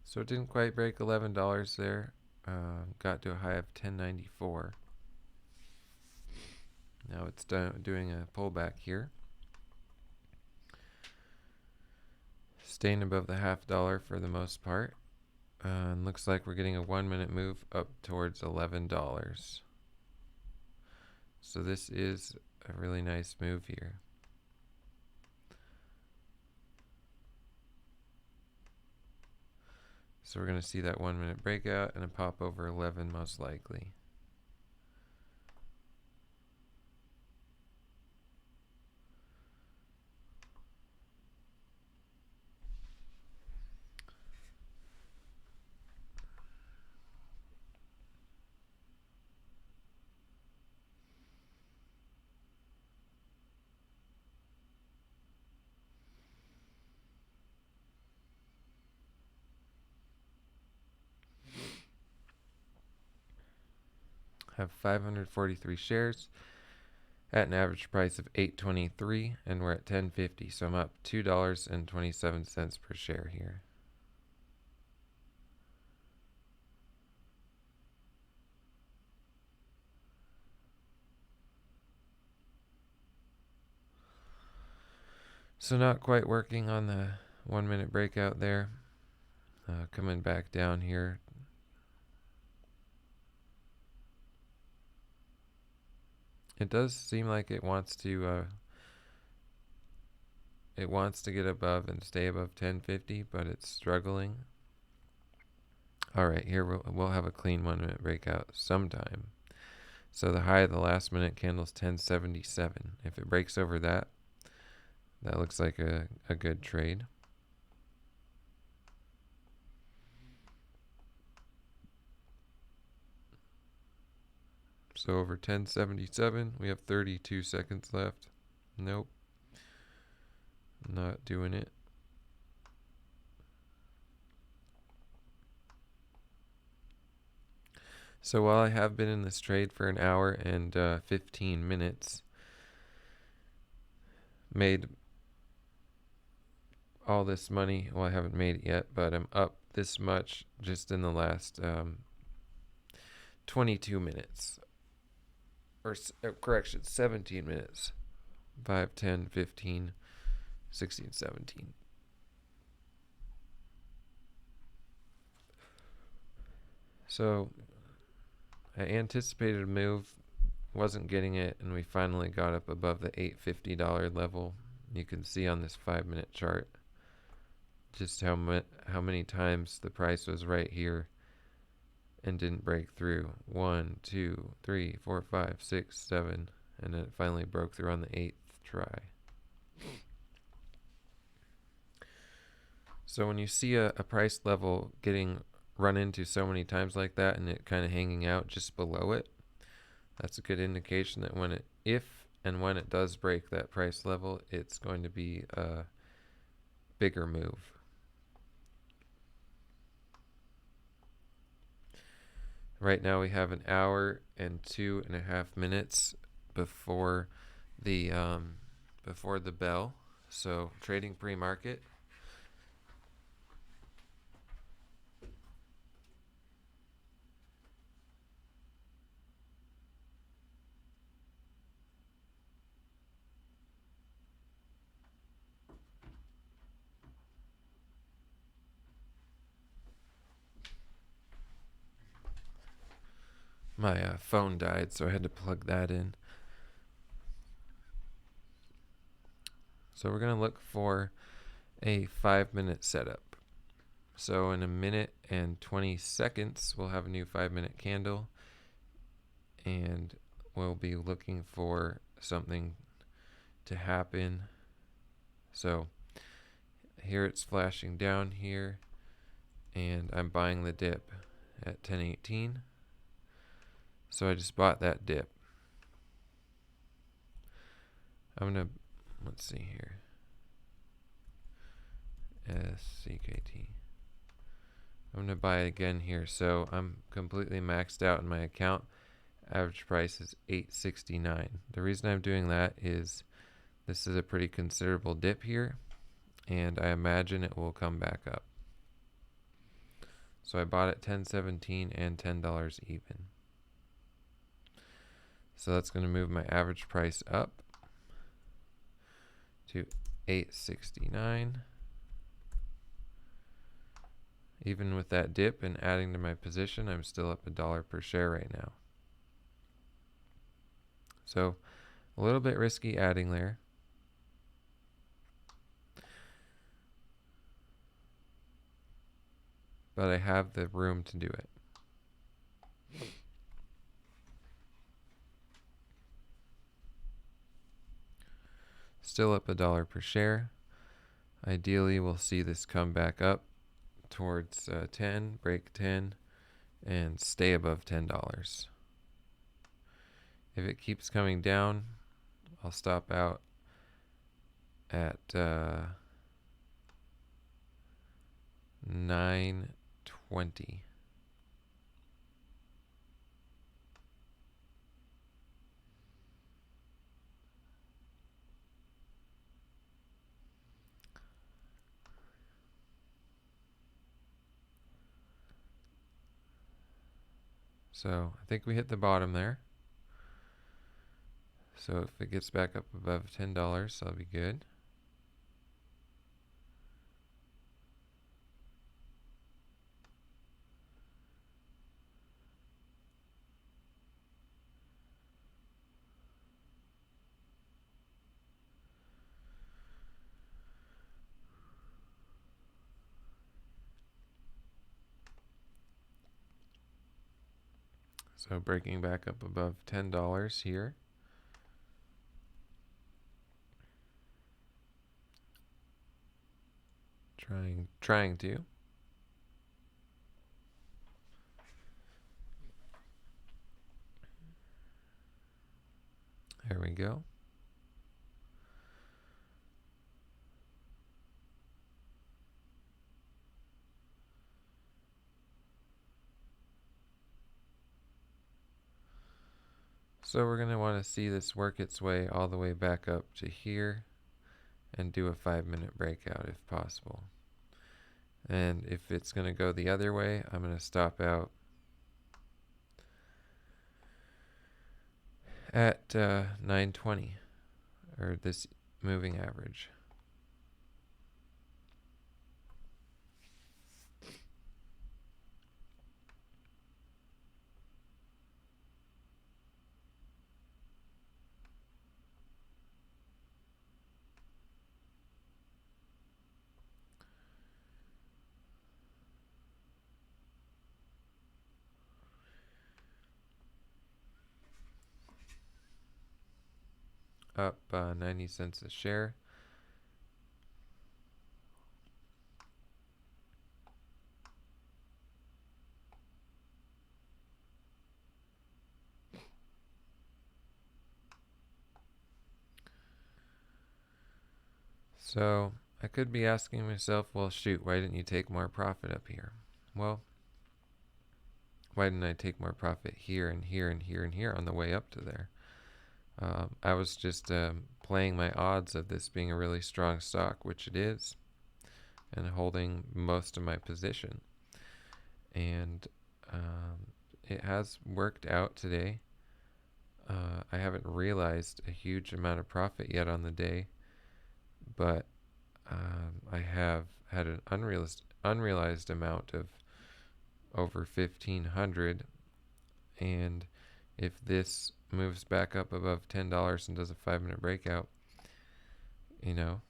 So it didn't quite break $11 there. Got to a high of 10.94. Now it's doing a pullback here. Staying above the $0.50 for the most part. And looks like we're getting a 1 minute move up towards $11. So this is a really nice move here. So we're going to see that 1 minute breakout and a pop over 11 most likely. Have 543 shares at an average price of $8.23, and we're at $10.50, so I'm up $2.27 per share here. So not quite working on the 1 minute breakout there. Coming back down here. It does seem like it wants to get above and stay above 10.50, but it's struggling. All right, here we'll have a clean 1 minute breakout sometime. So the high of the last minute candle is 10.77. If it breaks over that, that looks like a good trade. So over 10.77, we have 32 seconds left. Nope. Not doing it. So while I have been in this trade for an hour and 15 minutes, made all this money. Well, I haven't made it yet, but I'm up this much just in the last 22 minutes. Or correction, 17 minutes. 5, 10, 15, 16, 17. So I anticipated a move, wasn't getting it, and we finally got up above the $8.50 level. You can see on this 5 minute chart just how many times the price was right here and didn't break through. 1, 2, 3, 4, 5, 6, 7, and then it finally broke through on the 8th try. So when you see a price level getting run into so many times like that and it kind of hanging out just below it, that's a good indication that if And when it does break that price level, it's going to be a bigger move. Right now we have an hour and 2.5 minutes before the bell. So trading pre-market. My phone died, so I had to plug that in. So we're going to look for a 5-minute setup. So in a minute and 20 seconds, we'll have a new 5-minute candle, and we'll be looking for something to happen. So here it's flashing down here, and I'm buying the dip at 10.18. So I just bought that dip. Let's see here. SCKT. I'm going to buy it again here. So I'm completely maxed out in my account. Average price is $8.69. The reason I'm doing that is this is a pretty considerable dip here, and I imagine it will come back up. So I bought it $10.17 and $10 even. So that's going to move my average price up to $8.69. Even with that dip and adding to my position, I'm still up $1 per share right now. So a little bit risky adding there. But I have the room to do it. Still up $1 per share. Ideally, we'll see this come back up towards 10, break 10, and stay above $10. If it keeps coming down, I'll stop out at 9.20. So I think we hit the bottom there. So if it gets back up above $10, that'll be good. So breaking back up above $10 here. Trying to. There we go. So we're going to want to see this work its way all the way back up to here and do a 5-minute breakout if possible. And if it's going to go the other way, I'm going to stop out at 9.20, or this moving average. Up 90 cents a share. So I could be asking myself, well, shoot, why didn't you take more profit up here? Well, why didn't I take more profit here and here and here and here on the way up to there? I was just playing my odds of this being a really strong stock, which it is, and holding most of my position. And it has worked out today. I haven't realized a huge amount of profit yet on the day, but I have had an unrealized amount of over 1500, and if this moves back up above $10 and does a 5-minute breakout, you know,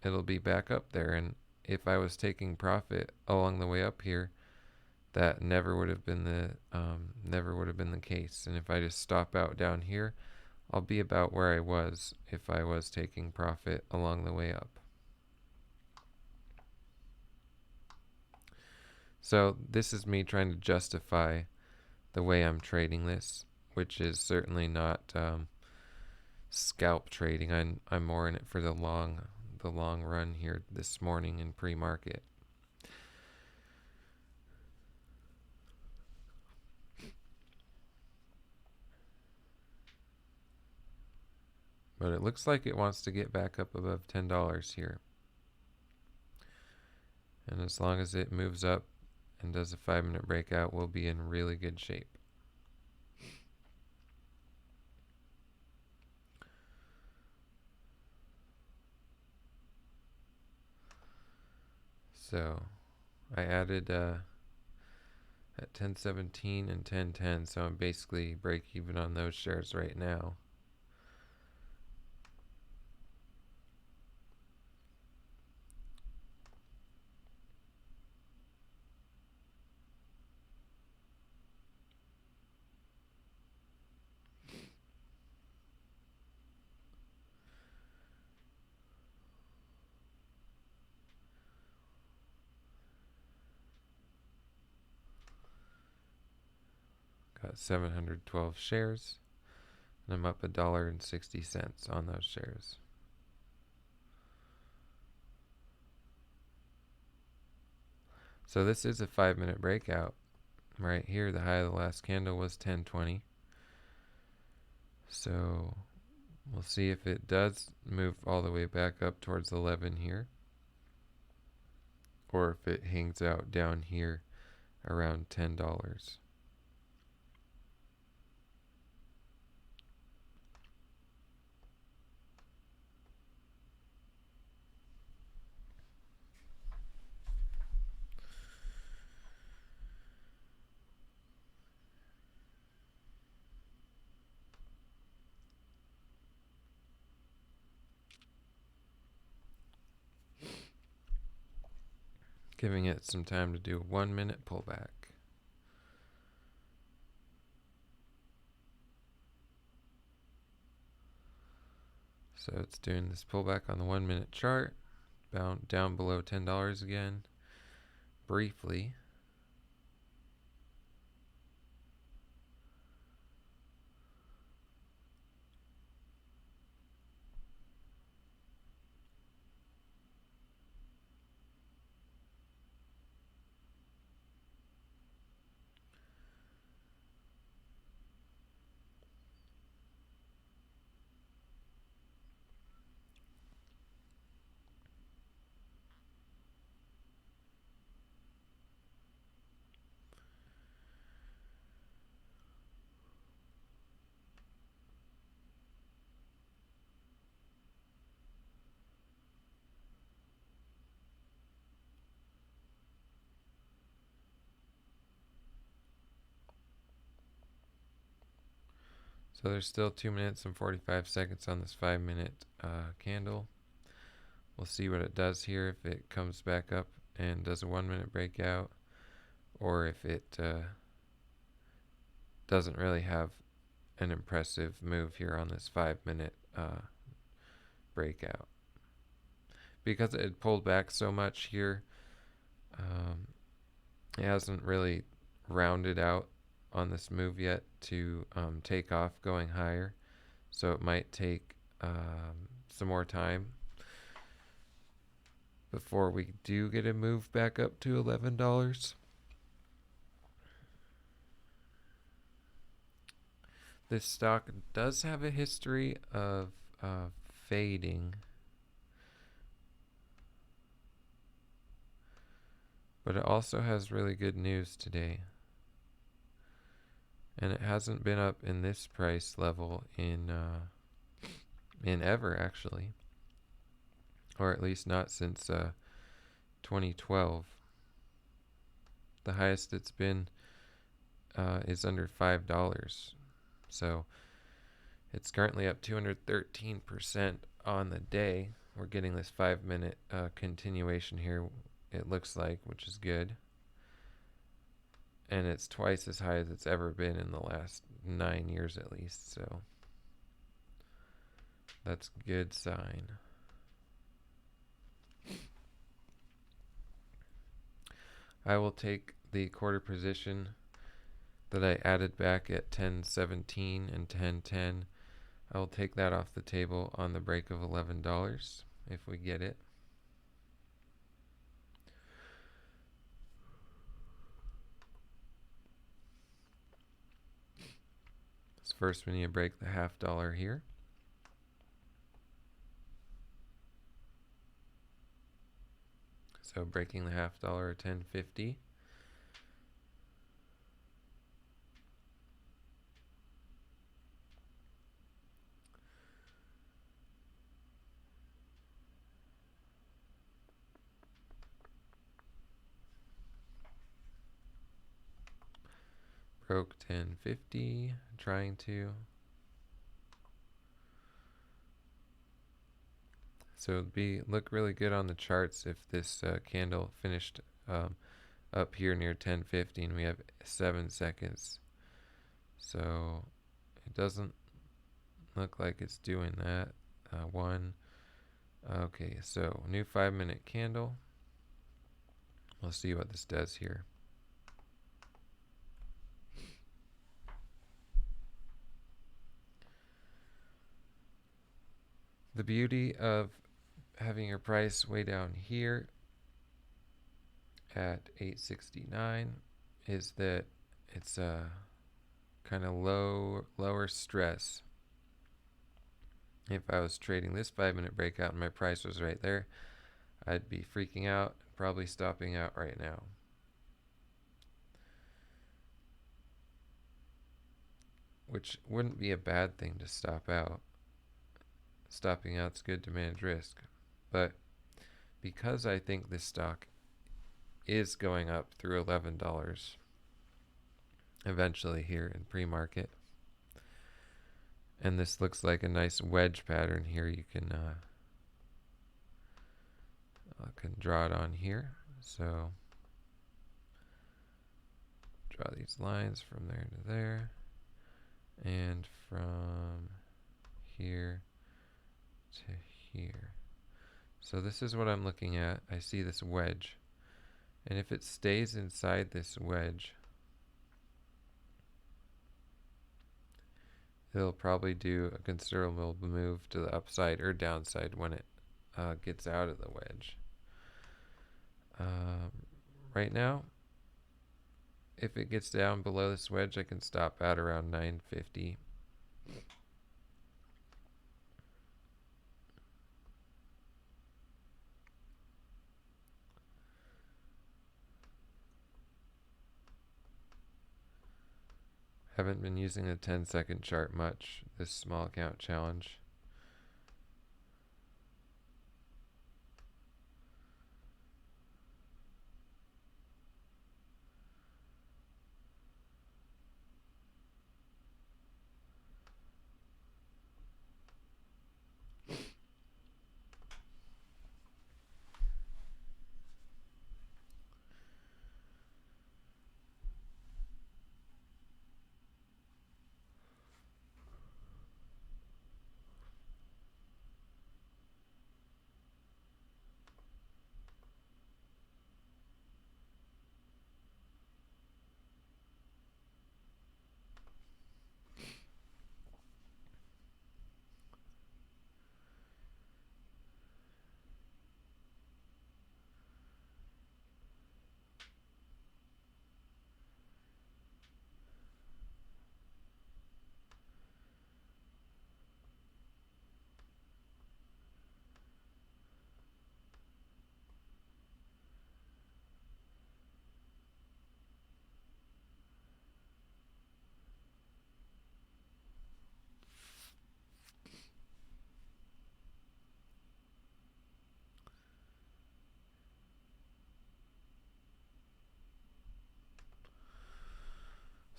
it'll be back up there. And if I was taking profit along the way up here, that never would have been the case. And if I just stop out down here, I'll be about where I was if I was taking profit along the way up. So this is me trying to justify the way I'm trading this, which is certainly not scalp trading. I'm more in it for the long run here this morning in pre-market. But it looks like it wants to get back up above $10 here. And as long as it moves up and does a 5-minute breakout, we'll be in really good shape. So I added at 1017 and 1010, so I'm basically break even on those shares right now. Got 712 shares, and I'm up $1.60 on those shares. So this is a 5-minute breakout. Right here, the high of the last candle was 1020. So we'll see if it does move all the way back up towards 11 here, or if it hangs out down here around $10. Giving it some time to do a 1-minute pullback. So it's doing this pullback on the 1-minute chart, down below $10 again, briefly. So there's still 2 minutes and 45 seconds on this 5-minute candle. We'll see what it does here, if it comes back up and does a 1-minute breakout, or if it doesn't really have an impressive move here on this 5-minute breakout. Because it pulled back so much here, it hasn't really rounded out on this move yet to take off going higher. So it might take some more time before we do get a move back up to $11. This stock does have a history of fading, but it also has really good news today. And it hasn't been up in this price level in ever, actually, or at least not since 2012. The highest it's been is under $5. So it's currently up 213% on the day. We're getting this 5-minute continuation here, it looks like, which is good. And it's twice as high as it's ever been in the last 9 years at least, so that's a good sign. I will take the quarter position that I added back at 10.17 and 10.10. I will take that off the table on the break of $11 if we get it. So first we need to break the $0.50 here. So breaking the $0.50 at 10.50. Broke 10.50, trying to. So it'd look really good on the charts if this candle finished up here near 10.50 and we have 7 seconds. So it doesn't look like it's doing that. Okay, so new 5-minute candle. We'll see what this does here. The beauty of having your price way down here at 869 is that it's a kind of lower stress. If I was trading this 5-minute breakout and my price was right there, I'd be freaking out, probably stopping out right now. Which wouldn't be a bad thing to stop out. Stopping out's good to manage risk. But because I think this stock is going up through $11 eventually here in pre-market, and this looks like a nice wedge pattern here, you can draw it on here. So draw these lines from there to there, and from here to here. So this is what I'm looking at. I see this wedge, and if it stays inside this wedge, it'll probably do a considerable move to the upside or downside when it gets out of the wedge. Right now, if it gets down below this wedge, I can stop at around 950. Haven't been using the 10-second chart much, this small account challenge.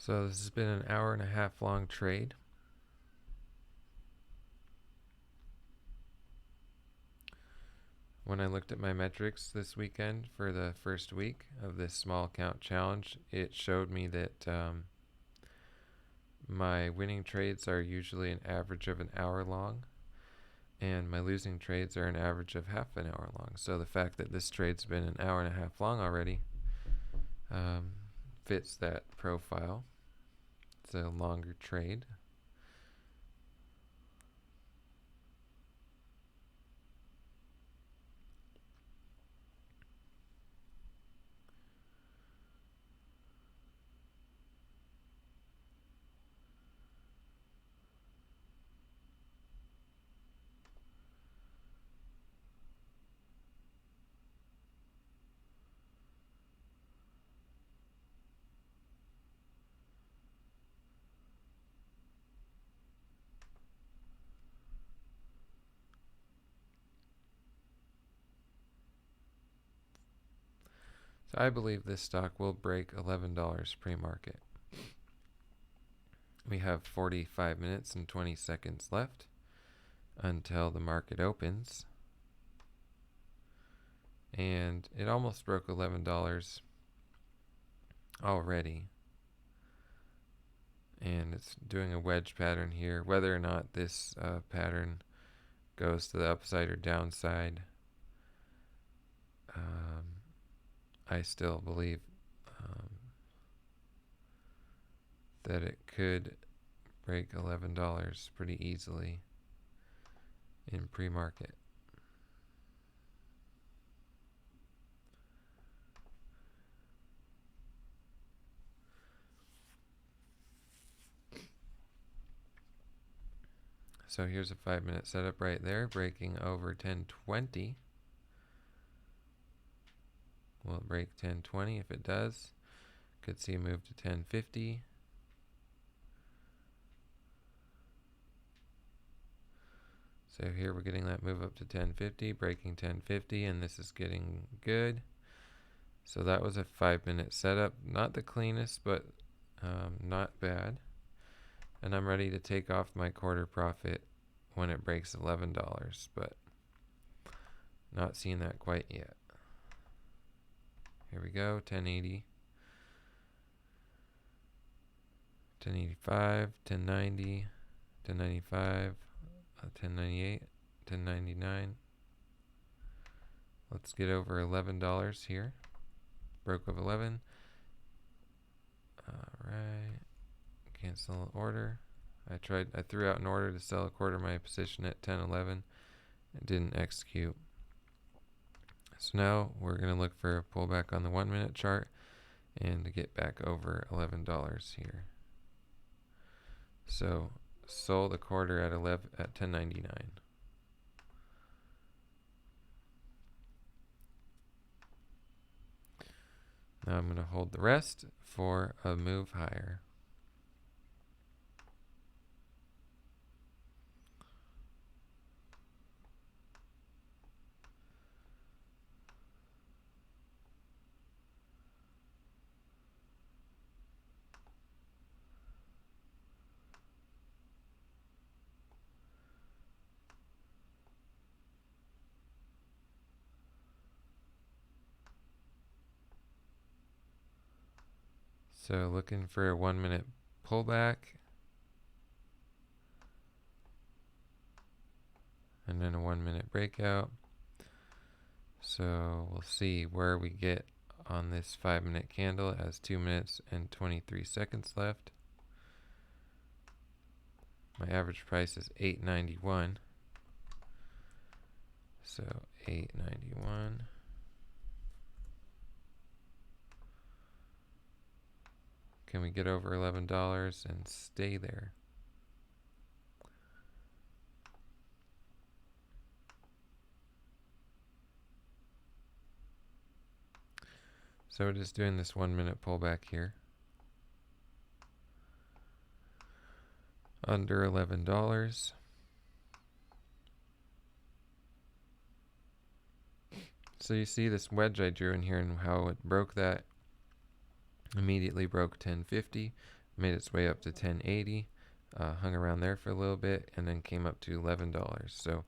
So this has been an hour and a half long trade. When I looked at my metrics this weekend for the first week of this small count challenge, it showed me that my winning trades are usually an average of an hour long, and my losing trades are an average of half an hour long. So the fact that this trade's been an hour and a half long already fits that profile. It's a longer trade. So I believe this stock will break $11 pre-market. We have 45 minutes and 20 seconds left until the market opens. And it almost broke $11 already. And it's doing a wedge pattern here. Whether or not this pattern goes to the upside or downside, I still believe that it could break $11 pretty easily in pre-market. So here's a 5-minute setup right there, breaking over 1020. Will it break 1020? If it does, could see a move to 1050. So here we're getting that move up to 1050, breaking 1050, and this is getting good. So that was a 5-minute setup. Not the cleanest, but not bad. And I'm ready to take off my quarter profit when it breaks $11, but not seeing that quite yet. Here we go, 1080, 1085, 1090, 1095, 1098, 1099. Let's get over $11 here. Broke of 11. Alright. Cancel order. I threw out an order to sell a quarter of my position at 1011. It didn't execute. So now we're going to look for a pullback on the 1-minute chart and to get back over $11 here. So sold a quarter at 1099. Now I'm going to hold the rest for a move higher. So looking for a 1-minute pullback. And then a 1-minute breakout. So we'll see where we get on this 5-minute candle. It has 2 minutes and 23 seconds left. My average price is $8.91. So $8.91. Can we get over $11 and stay there? So we're just doing this 1-minute pullback here. Under $11. So you see this wedge I drew in here and how it broke that. Immediately broke 1050. made its way up to 1080, hung around there for a little bit, and then came up to $11. So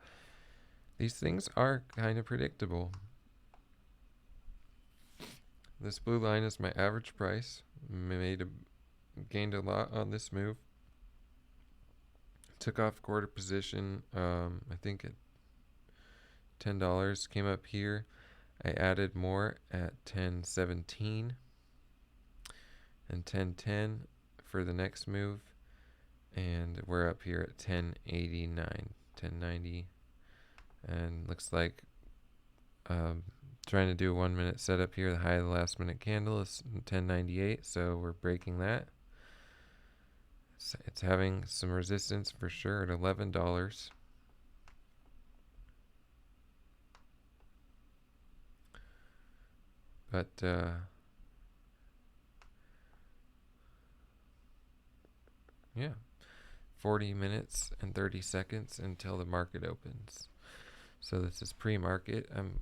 these things are kind of predictable. This blue line is my average price. Gained a lot on this move. Took off quarter position, I think at $10. Came up here. I added more at 10.17 and 10.10 for the next move. And we're up here at 10.89, 10.90. And looks like trying to do a 1 minute setup here. The high of the last minute candle is 10.98, so we're breaking that. It's having some resistance for sure at $11. But yeah, 40 minutes and 30 seconds until the market opens. So this is pre-market. I'm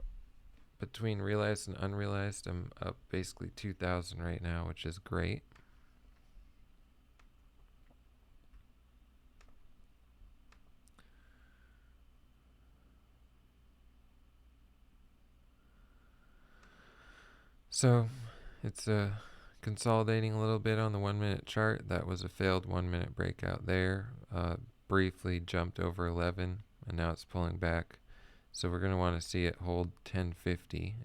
between realized and unrealized. I'm up basically 2,000 right now, which is great. So it's consolidating a little bit on the 1 minute chart. That was a failed 1 minute breakout there. Briefly jumped over 11 and now it's pulling back. So we're going to want to see it hold 1050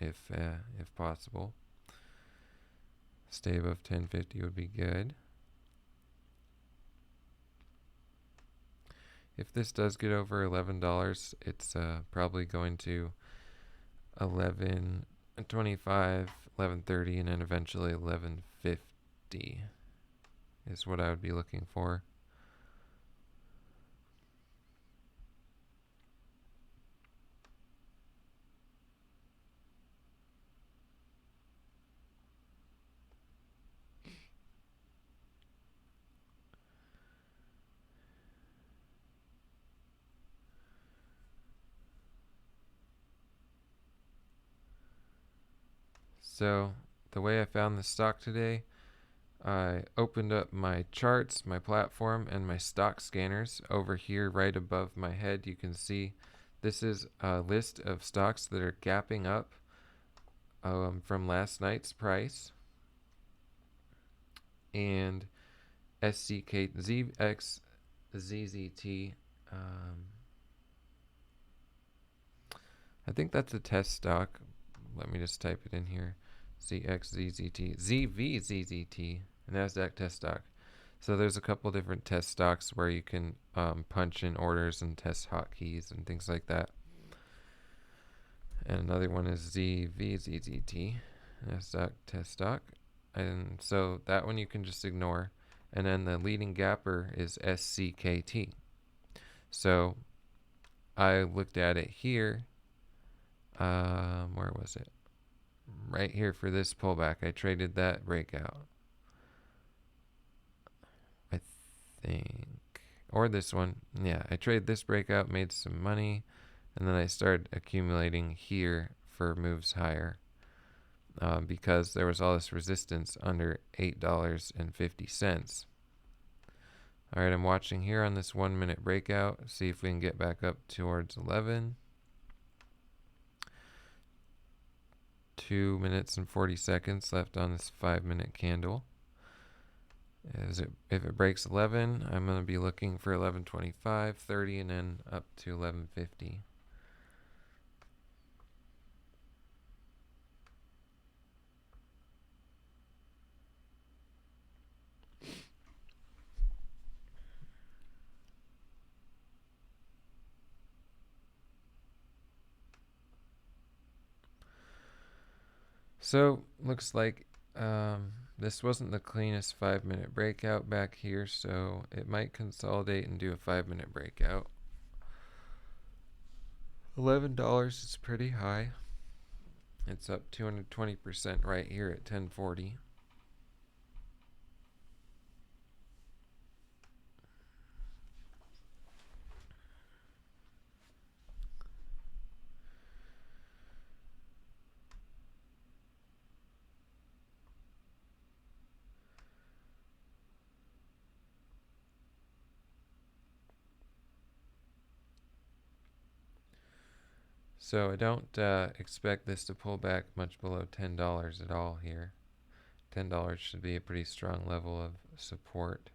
if possible. Stay above 1050 would be good. If this does get over $11, it's probably going to 11.25, 11.30, and then eventually 11.50 is what I would be looking for. So the way I found the stock today, I opened up my charts, my platform, and my stock scanners. Over here right above my head, you can see this is a list of stocks that are gapping up from last night's price. And SCKT, ZZT, I think that's a test stock. Let me just type it in here. ZXZZT, ZVZZT, NASDAQ test stock. So there's a couple different test stocks where you can punch in orders and test hotkeys and things like that. And another one is ZVZZT, NASDAQ test stock. And so that one you can just ignore. And then the leading gapper is SCKT. So I looked at it here. Where was it? Right here for this pullback. I traded that breakout, I think. Or this one. Yeah, I traded this breakout, made some money, and then I started accumulating here for moves higher because there was all this resistance under $8.50. All right, I'm watching here on this 1 minute breakout. See if we can get back up towards 11. 2 minutes and 40 seconds left on this 5 minute candle. If it breaks 11, I'm going to be looking for 11.25, 30, and then up to 11.50. So looks like this wasn't the cleanest 5 minute breakout back here, so it might consolidate and do a 5 minute breakout. $11 is pretty high. It's up 220% right here at 1040. So I don't expect this to pull back much below $10 at all here. $10 should be a pretty strong level of support.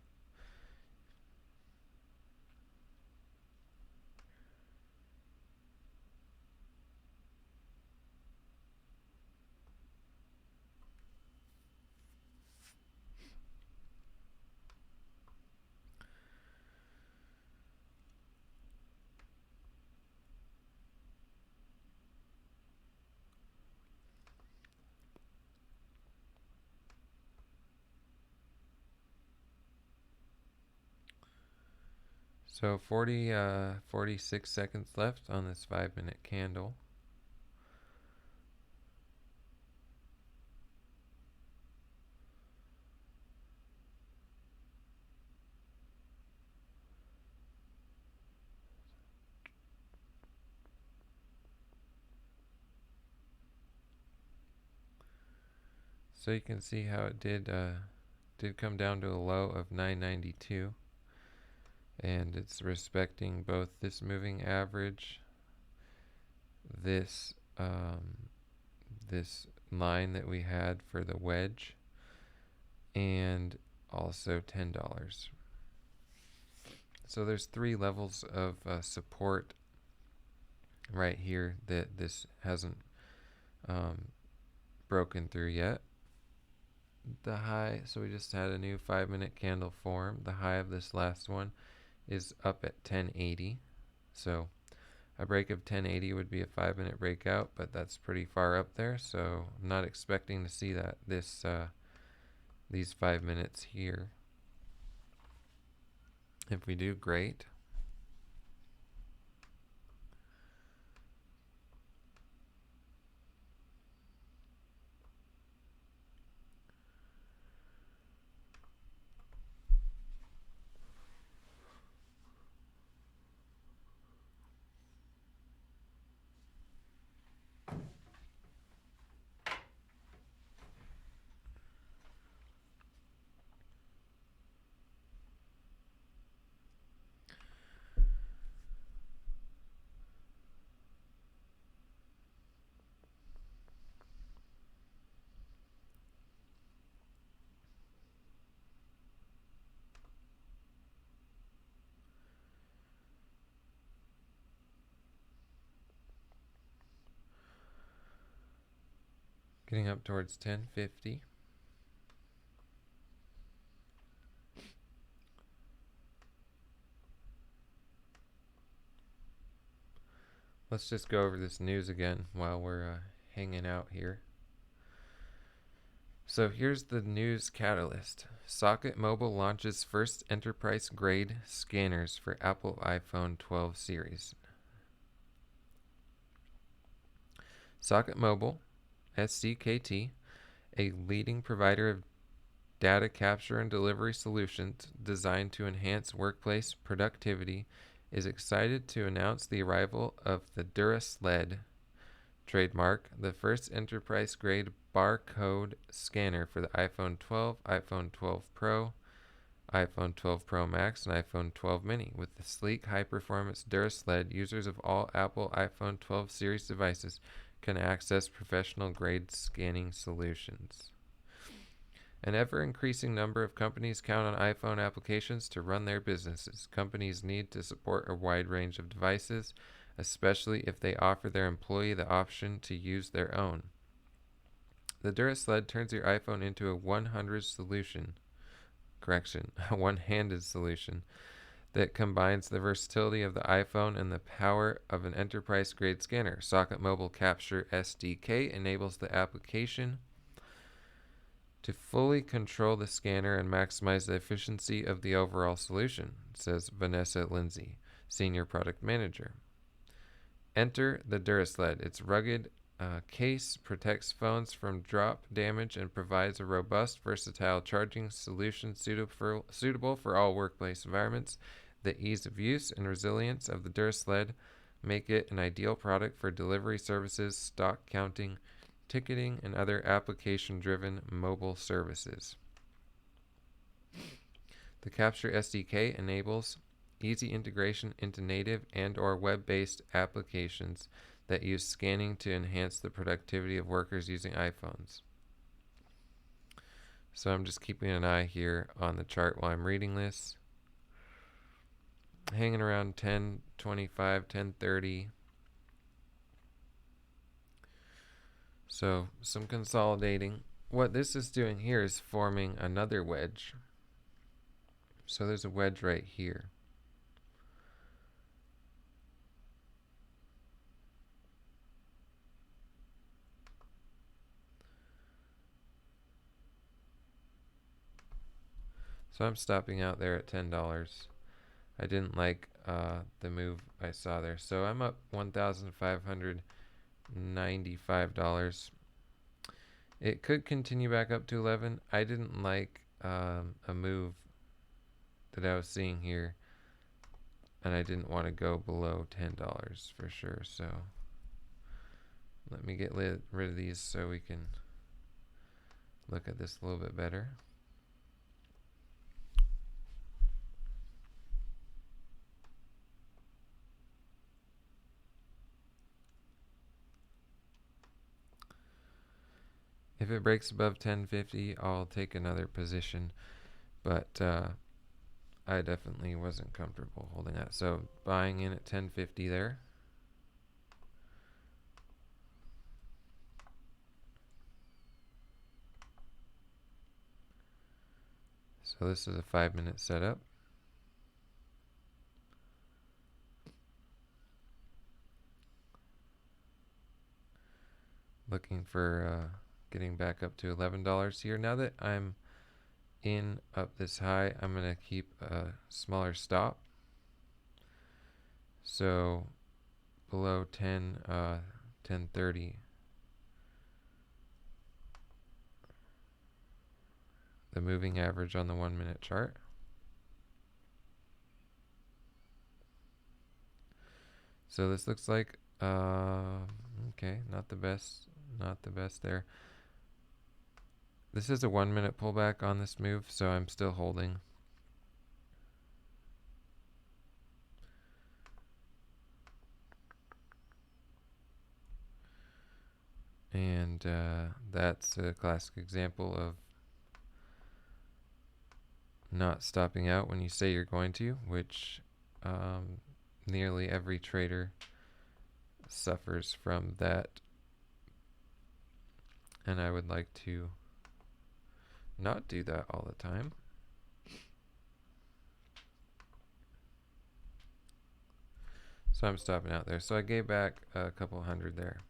So 46 seconds left on this 5-minute candle. So you can see how it did come down to a low of 992, and it's respecting both this moving average, this this line that we had for the wedge, and also $10. So there's 3 levels of support right here that this hasn't broken through yet. The high, so we just had a new 5-minute candle form. The high of this last one is up at 1080. So a break of 1080 would be a 5-minute breakout, but that's pretty far up there, so I'm not expecting to see that these 5 minutes here. If we do, great. Getting up towards 1050. Let's just go over this news again while we're hanging out here. So here's the news catalyst. Socket Mobile launches first enterprise-grade scanners for Apple iPhone 12 series. Socket Mobile, SCKT, a leading provider of data capture and delivery solutions designed to enhance workplace productivity, is excited to announce the arrival of the DuraSled trademark, the first enterprise-grade barcode scanner for the iPhone 12, iPhone 12 Pro, iPhone 12 Pro Max, and iPhone 12 Mini. With the sleek, high-performance DuraSled, users of all Apple iPhone 12 series devices can access professional-grade scanning solutions. An ever-increasing number of companies count on iPhone applications to run their businesses. Companies need to support a wide range of devices, especially if they offer their employee the option to use their own. The DuraSled turns your iPhone into a one-handed solution that combines the versatility of the iPhone and the power of an enterprise-grade scanner. Socket Mobile Capture SDK enables the application to fully control the scanner and maximize the efficiency of the overall solution, says Vanessa Lindsay, Senior Product Manager. Enter the DuraSled. Its rugged case protects phones from drop damage and provides a robust, versatile charging solution suitable for all workplace environments. The ease of use and resilience of the DuraSled make it an ideal product for delivery services, stock counting, ticketing, and other application-driven mobile services. The Capture SDK enables easy integration into native and/or web-based applications that use scanning to enhance the productivity of workers using iPhones. So I'm just keeping an eye here on the chart while I'm reading this. Hanging around 10.25, 10.30. So some consolidating. What this is doing here is forming another wedge. So there's a wedge right here. So I'm stopping out there at $10. I didn't like the move I saw there. So I'm up $1,595. It could continue back up to 11. I didn't like a move that I was seeing here, and I didn't want to go below $10 for sure. So let me get rid of these so we can look at this a little bit better. If it breaks above 1050, I'll take another position, but I definitely wasn't comfortable holding that. So buying in at 1050 there. So this is a 5-minute setup. Looking for getting back up to $11 here. Now that I'm in up this high, I'm going to keep a smaller stop. So below 10.30. The moving average on the 1-minute chart. So this looks like okay, not the best there. This is a 1-minute pullback on this move, so I'm still holding. And that's a classic example of not stopping out when you say you're going to, which nearly every trader suffers from that. And I would like to not do that all the time. So I'm stopping out there. So I gave back a couple hundred there.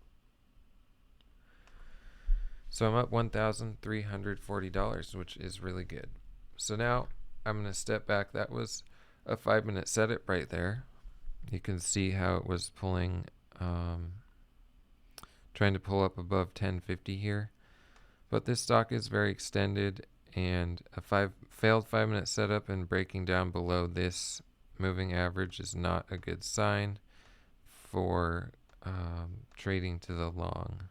So I'm up $1,340, which is really good. So now I'm going to step back. That was a 5-minute setup right there. You can see how it was pulling, trying to pull up above 1050 here. But this stock is very extended, and a failed 5-minute setup and breaking down below this moving average is not a good sign for trading to the long.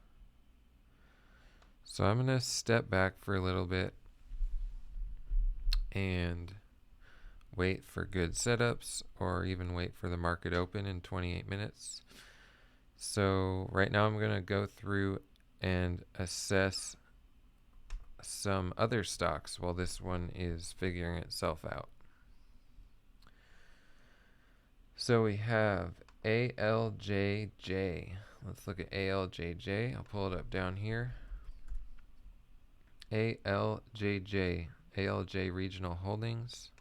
So I'm going to step back for a little bit and wait for good setups, or even wait for the market open in 28 minutes. So right now I'm going to go through and assess some other stocks while this one is figuring itself out. So we have ALJJ. Let's look at ALJJ. I'll pull it up down here. ALJJ, ALJ Regional Holdings.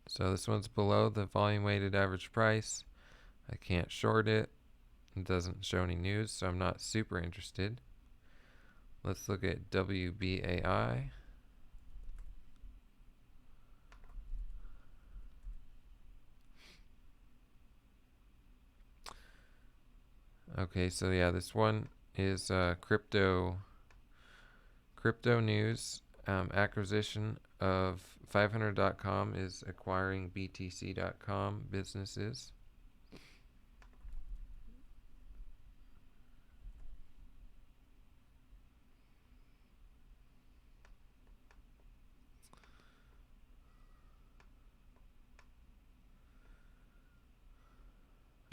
So this one's below the volume weighted average price. I can't short it. It doesn't show any news, so I'm not super interested. Let's look at WBAI. Okay, so yeah, this one is crypto news. Acquisition of 500.com is acquiring BTC.com businesses.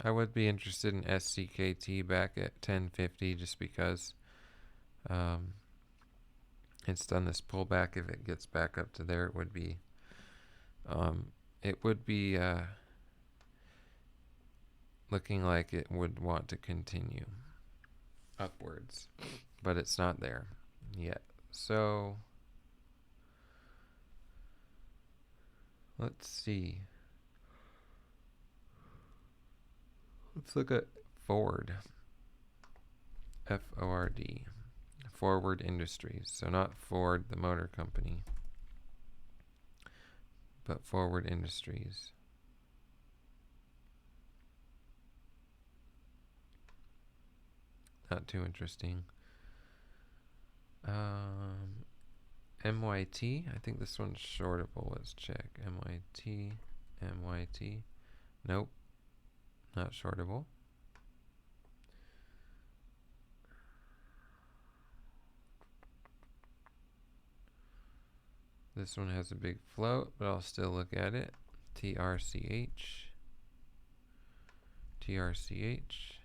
I would be interested in SCKT back at 1050 just because um, it's done this pullback. If it gets back up to there, um, it would be looking like it would want to continue upwards, but it's not there yet. So let's see. Let's look at Ford. Ford. Forward Industries. So not Ford, the motor company, but Forward Industries. Not too interesting. MYT. I think this one's shortable. Let's check. MYT. MYT. Nope. Not shortable. This one has a big float, but I'll still look at it. TRCH. TRCH.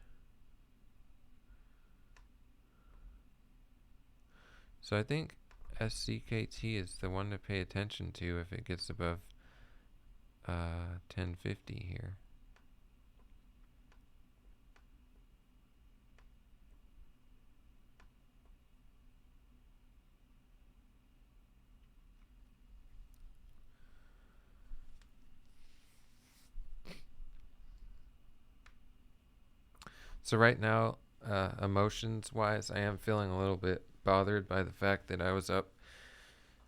So I think SCKT is the one to pay attention to if it gets above 1050 here. So right now, emotions-wise, I am feeling a little bit bothered by the fact that I was up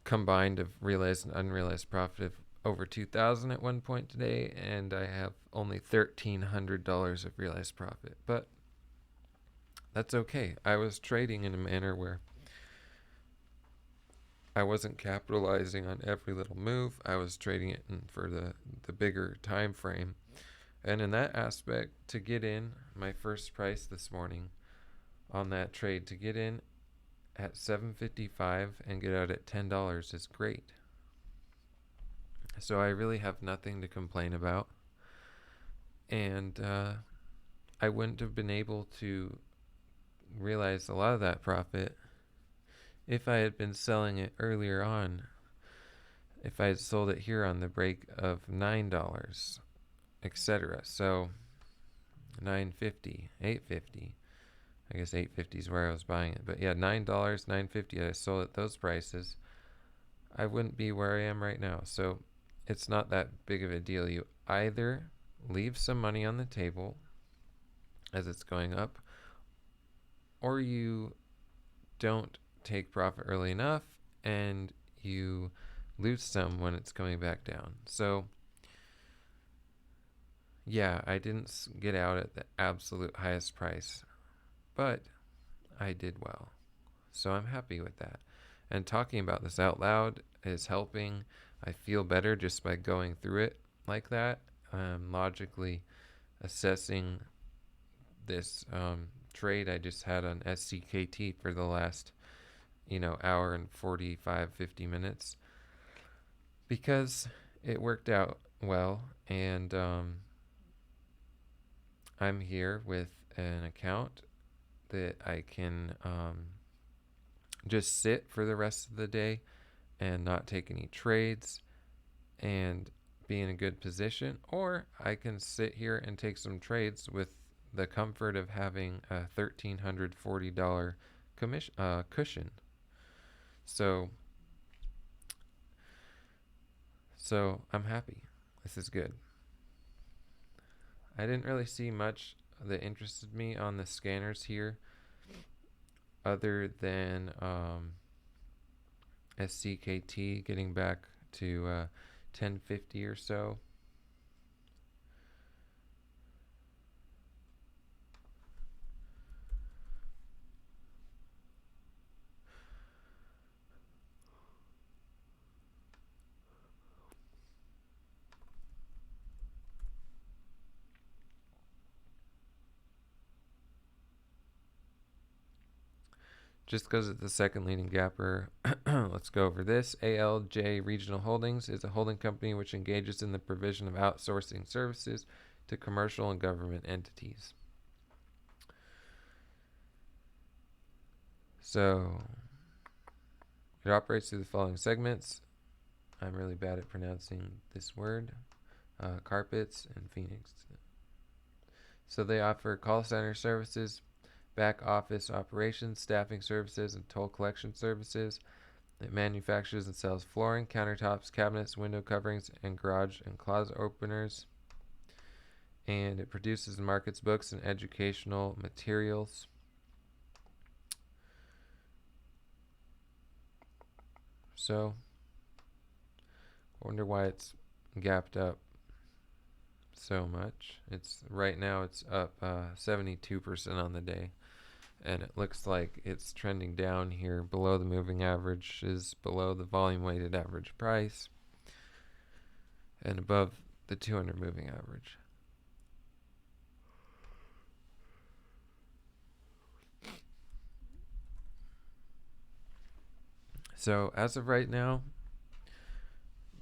combined of realized and unrealized profit of over 2,000 at one point today, and I have only $1,300 of realized profit. But that's okay. I was trading in a manner where I wasn't capitalizing on every little move. I was trading it for the bigger time frame. And in that aspect, to get in my first price this morning on that trade, to get in at $7.55 and get out at $10 is great. So I really have nothing to complain about. And I wouldn't have been able to realize a lot of that profit if I had been selling it earlier on. If I had sold it here on the break of $9, etc. So $9.50, $8.50. I guess $8.50 is where I was buying it. But yeah, $9, $9.50. I sold at those prices. I wouldn't be where I am right now. So it's not that big of a deal. You either leave some money on the table as it's going up, or you don't take profit early enough and you lose some when it's coming back down. So yeah, I didn't get out at the absolute highest price, but I did well. So I'm happy with that. And talking about this out loud is helping. I feel better just by going through it like that. Logically assessing this trade I just had on SCKT for the last, hour and 45, 50 minutes. Because it worked out well, and I'm here with an account that I can just sit for the rest of the day and not take any trades and be in a good position, or I can sit here and take some trades with the comfort of having a $1,340 cushion. So I'm happy. This is good. I didn't really see much that interested me on the scanners here other than SCKT getting back to 1050 or so. Just because it's the second leading gapper, let's go over this. ALJ Regional Holdings is a holding company which engages in the provision of outsourcing services to commercial and government entities. So it operates through the following segments. I'm really bad at pronouncing this word. Carpets and Phoenix. So they offer call center services, back office operations, staffing services, and toll collection services. It manufactures and sells flooring, countertops, cabinets, window coverings, and garage and closet openers. And it produces and markets books and educational materials. So, I wonder why it's gapped up so much. It's right now it's up 72% on the day, and it looks like it's trending down here below the moving average, is below the volume weighted average price, and above the 200 moving average. So as of right now,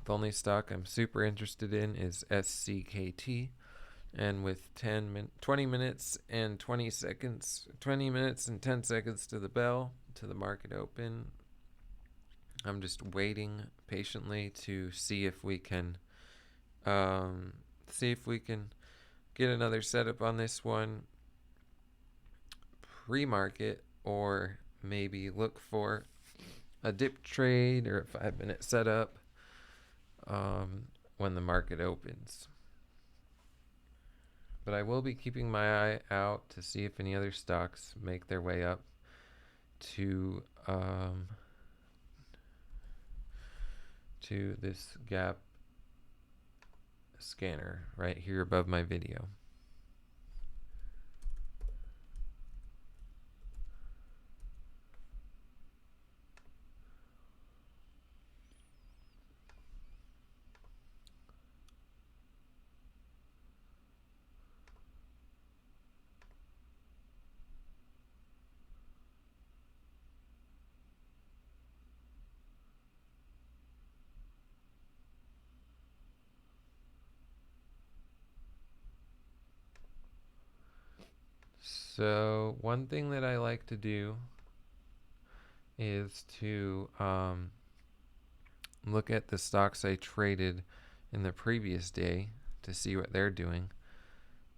the only stock I'm super interested in is SCKT. And with 20 minutes and 20 seconds, 20 minutes and 10 seconds to the bell, to the market open, I'm just waiting patiently to see if we can get another setup on this one pre-market, or maybe look for a dip trade or a 5-minute setup when the market opens. But I will be keeping my eye out to see if any other stocks make their way up to this gap scanner right here above my video. So one thing that I like to do is to look at the stocks I traded in the previous day to see what they're doing.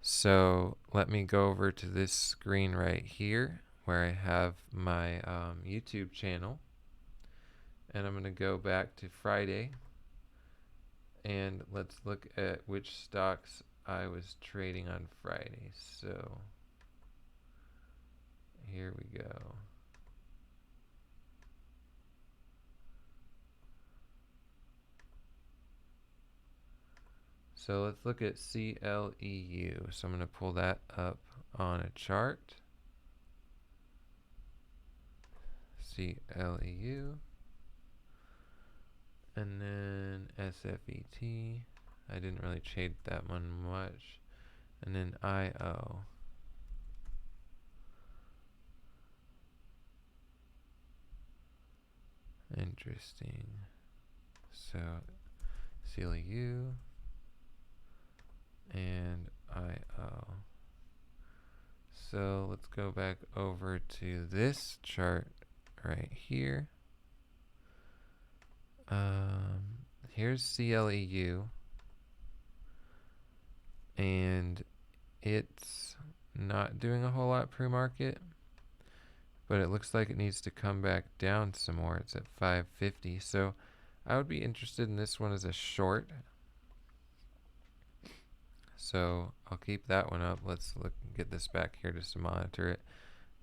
So let me go over to this screen right here where I have my YouTube channel, and I'm going to go back to Friday, and let's look at which stocks I was trading on Friday. So here we go. So let's look at CLEU. So I'm going to pull that up on a chart. CLEU. And then SFET. I didn't really trade that one much. And then IO. Interesting. So CLEU and IO. So let's go back over to this chart right here. Here's CLEU, and it's not doing a whole lot pre-market, but it looks like it needs to come back down some more. It's at 550, so I would be interested in this one as a short. So I'll keep that one up. Let's get this back here just to monitor it.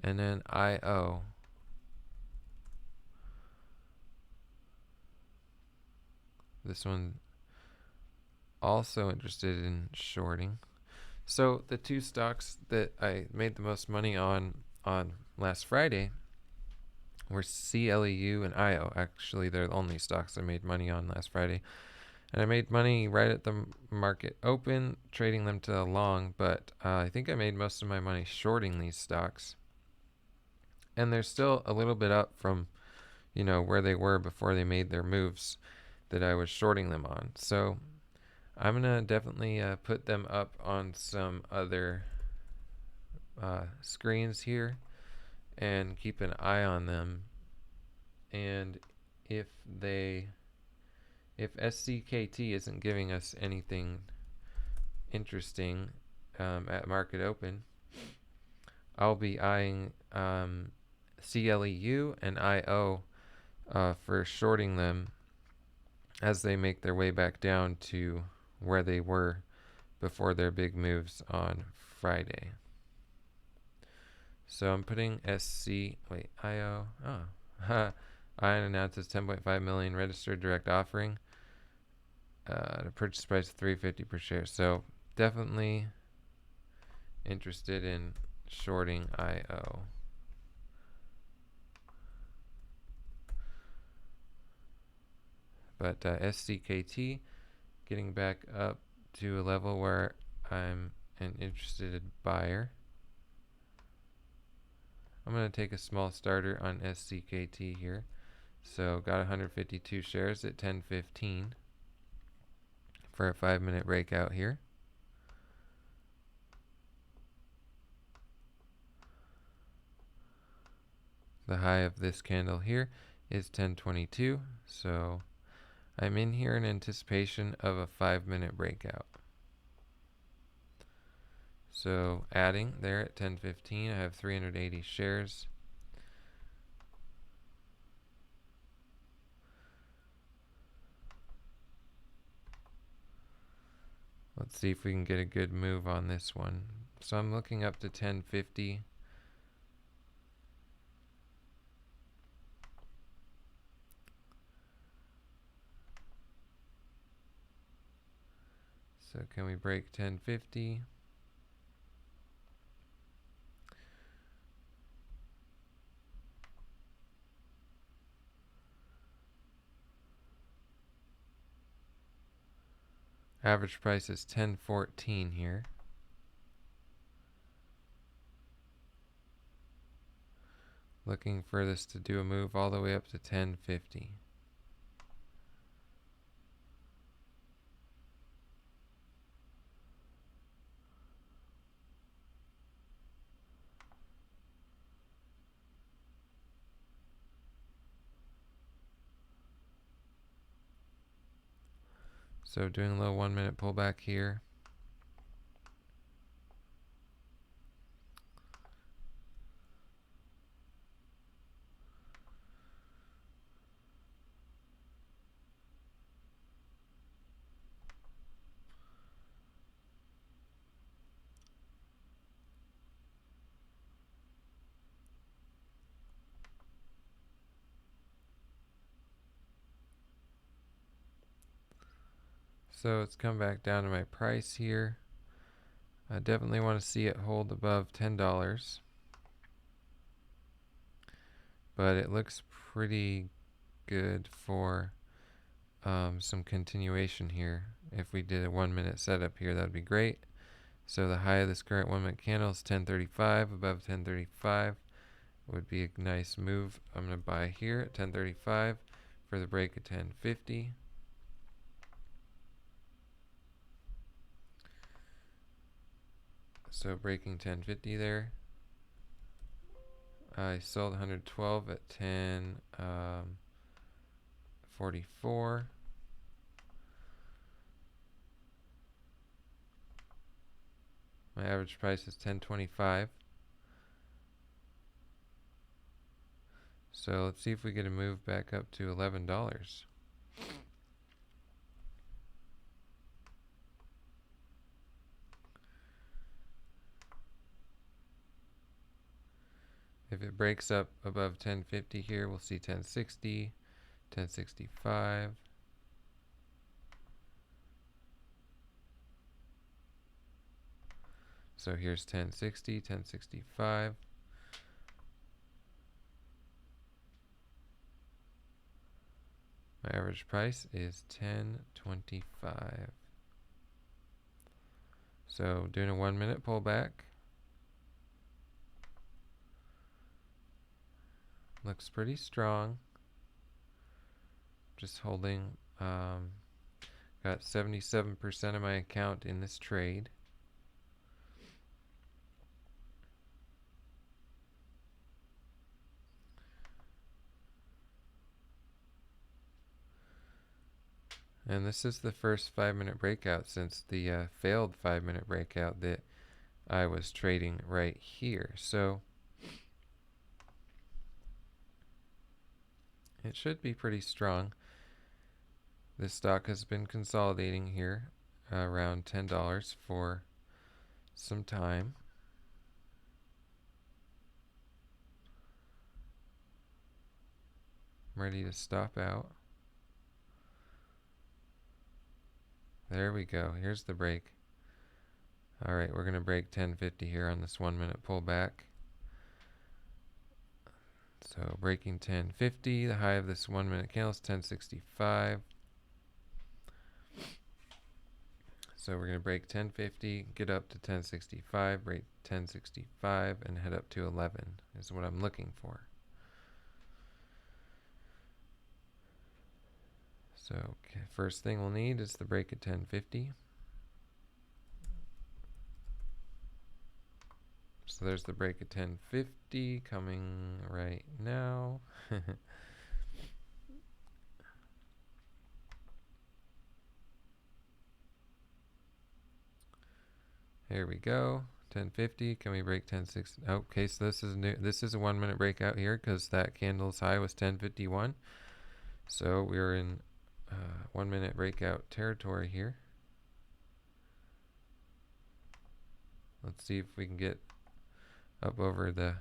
And then IO. This one also interested in shorting. So the two stocks that I made the most money on last Friday were CLEU and IO. Actually, they're the only stocks I made money on last Friday. And I made money right at the market open, trading them to the long, but I think I made most of my money shorting these stocks. And they're still a little bit up from, where they were before they made their moves that I was shorting them on. So I'm gonna definitely put them up on some other screens here and keep an eye on them. And if if SCKT isn't giving us anything interesting at market open, I'll be eyeing CLEU and IO for shorting them as they make their way back down to where they were before their big moves on Friday. So I'm putting IO. Oh, ION announces 10.5 million registered direct offering. The purchase price of $3.50 per share. So definitely interested in shorting IO. But SCKT getting back up to a level where I'm an interested buyer. I'm going to take a small starter on SCKT here. So got 152 shares at 10.15 for a 5-minute breakout here. The high of this candle here is 10.22, so I'm in here in anticipation of a 5-minute breakout. So adding there at 10.15, I have 380 shares. Let's see if we can get a good move on this one. So I'm looking up to 10.50. So can we break 10.50? Average price is 10.14 here. Looking for this to do a move all the way up to 10.50. So doing a little 1-minute pullback here. So it's come back down to my price here. I definitely want to see it hold above $10. But it looks pretty good for some continuation here. If we did a 1-minute setup here, that would be great. So the high of this current 1-minute candle is 10.35. Above 10.35 would be a nice move. I'm going to buy here at 10.35 for the break at 10.50. So breaking 10.50 there. I sold 112 at 10.44. My average price is 10.25. So let's see if we get a move back up to $11. If it breaks up above 10.50 here, we'll see 10.60, 10.65. So here's 10.60, 10.65. My average price is 10.25. So doing a 1-minute pullback. Looks pretty strong. Just holding. Got Got 77% of my account in this trade. And this is the first 5-minute breakout since the failed 5-minute breakout that I was trading right here. So it should be pretty strong. This stock has been consolidating here around $10 for some time. I'm ready to stop out. There we go. Here's the break. Alright, we're going to break 1050 here on this 1-minute pullback. So breaking 1050, the high of this 1-minute candle is 1065. So we're going to break 1050, get up to 1065, break 1065, and head up to 11 is what I'm looking for. So okay, first thing we'll need is the break at 1050. So there's the break at 1050 coming right now. Here we go. 1050. Can we break 1060? Okay, so this is new. This is a 1-minute breakout here because that candle's high was 1051. So we're in 1-minute breakout territory here. Let's see if we can get up over the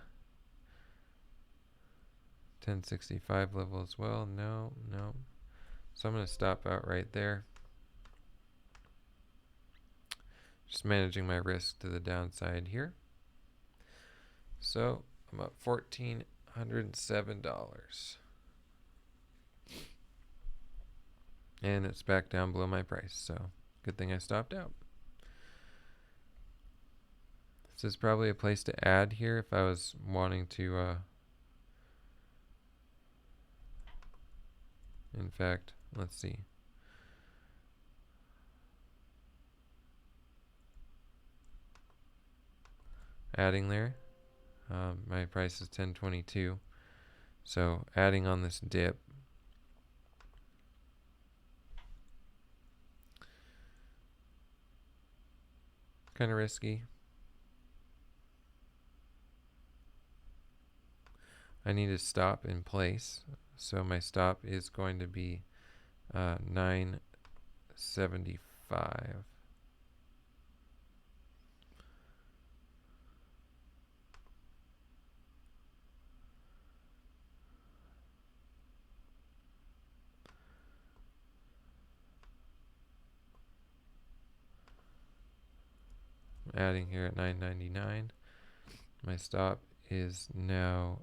1065 level as well. No. So I'm going to stop out right there. Just managing my risk to the downside here. So I'm up $1,407. And it's back down below my price. So good thing I stopped out. This is probably a place to add here if I was wanting to in fact, let's see. Adding there. My price is 1022. So adding on this dip. Kind of risky. I need to stop in place. So my stop is going to be 975. Adding here at 999. My stop is now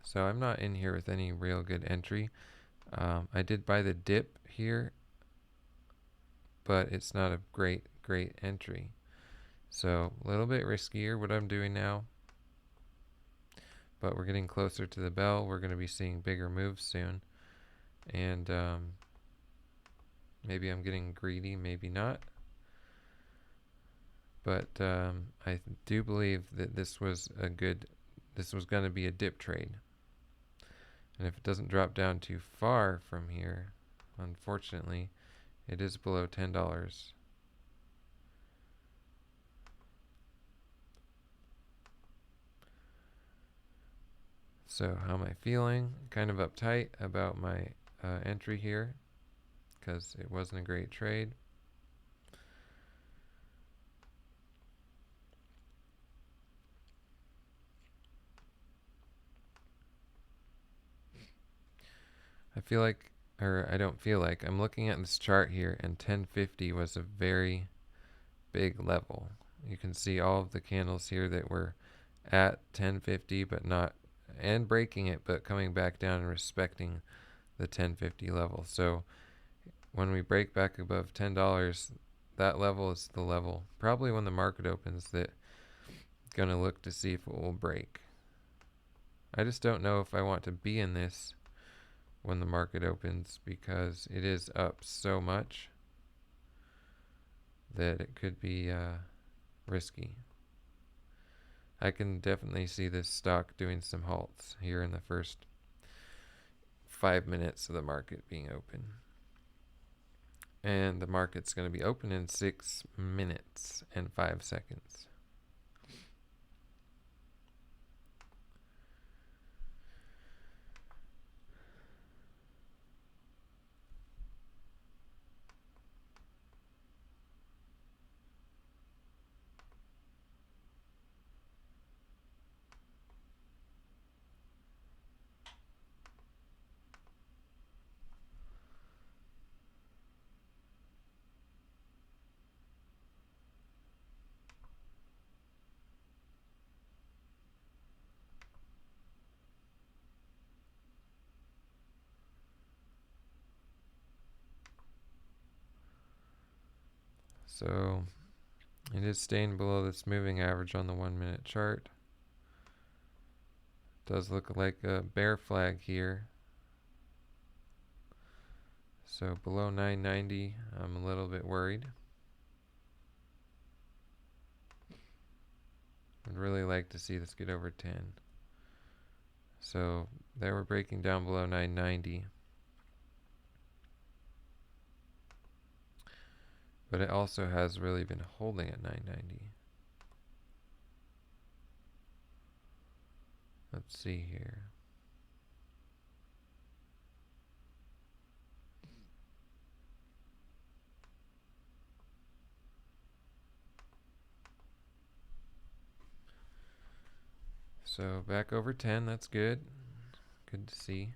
so I'm not in here with any real good entry. I did buy the dip here, but it's not a great entry. So a little bit riskier what I'm doing now. But we're getting closer to the bell. We're going to be seeing bigger moves soon. And maybe I'm getting greedy, maybe not. But I do believe that this was going to be a dip trade. And if it doesn't drop down too far from here, unfortunately, it is below $10. So how am I feeling? Kind of uptight about my entry here because it wasn't a great trade. I feel like, or I don't feel like, I'm looking at this chart here and 1050 was a very big level. You can see all of the candles here that were at 1050 but not, and breaking it but coming back down and respecting the 1050 level. So when we break back above $10, that level is the level probably when the market opens that Gonna look to see if it will break. I just don't know if I want to be in this when the market opens, because it is up so much that it could be risky. I can definitely see this stock doing some halts here in the first 5 minutes of the market being open. And the market's going to be open in 6 minutes and 5 seconds. So it is staying below this moving average on the 1 minute chart. Does look like a bear flag here. So below 990, I'm a little bit worried. I'd really like to see this get over 10. So there we're breaking down below 990. But it also has really been holding at 990. Let's see here. So back over 10, that's good. Good to see.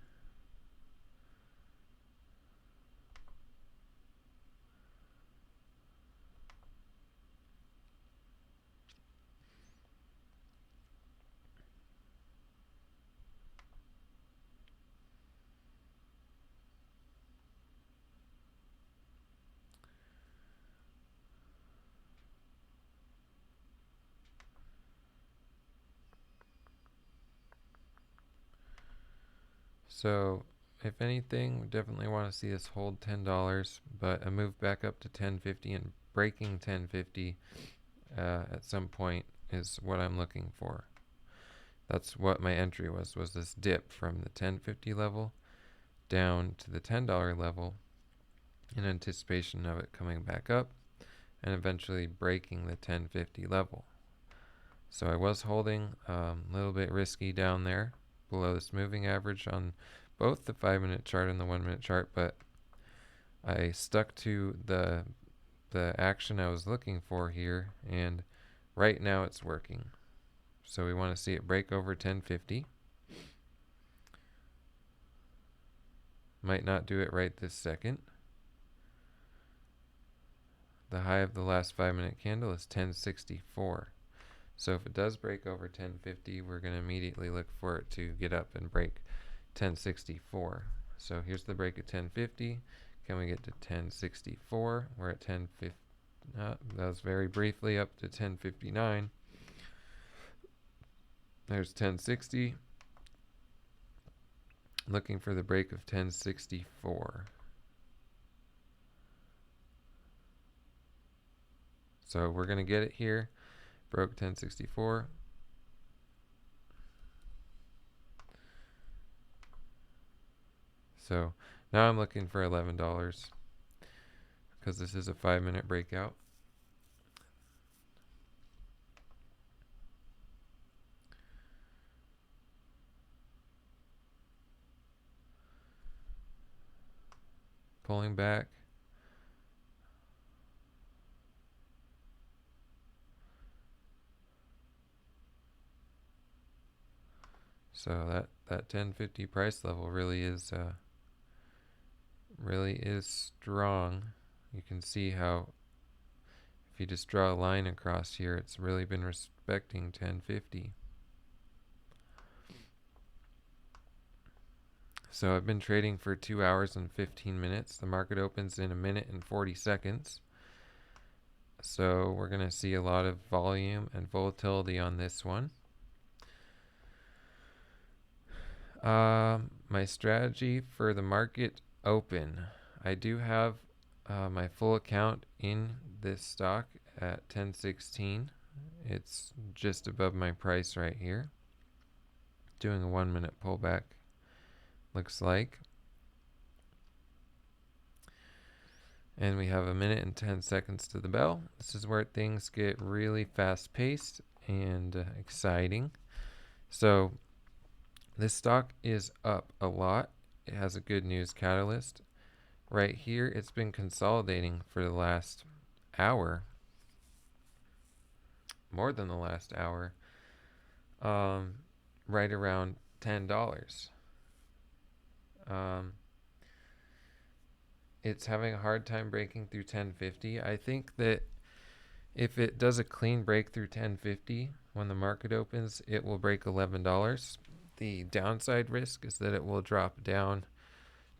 So if anything, we definitely want to see us hold $10, but a move back up to 1050 and breaking 1050 at some point is what I'm looking for. That's what my entry was this dip from the 1050 level down to the $10 level in anticipation of it coming back up and eventually breaking the 1050 level. So I was holding a little bit risky down there below this moving average on both the 5 minute chart and the 1 minute chart, but I stuck to the action I was looking for here, and right now it's working. So we want to see it break over 1050. Might not do it right this second. The high of the last 5 minute candle is 1064. So if it does break over 1050, we're going to immediately look for it to get up and break 1064. So here's the break at 1050. Can we get to 1064? We're at 1050. That was very briefly up to 1059. There's 1060. Looking for the break of 1064. So we're going to get it here. Broke 1064. So now I'm looking for $11 because this is a 5 minute breakout. Pulling back. So that 1050 price level really is strong. You can see how if you just draw a line across here, it's really been respecting 1050. So I've been trading for 2 hours and 15 minutes. The market opens in 1 minute and 40 seconds. So we're going to see a lot of volume and volatility on this one. My strategy for the market open. I do have my full account in this stock at 1016. It's just above my price right here. Doing a 1 minute pullback, looks like. And we have a minute and 10 seconds to the bell. This is where things get really fast paced and exciting. So this stock is up a lot. It has a good news catalyst. Right here, it's been consolidating for the last hour, more than the last hour, right around $10. It's having a hard time breaking through 1050. I think that if it does a clean break through 1050 when the market opens, it will break $11. The downside risk is that it will drop down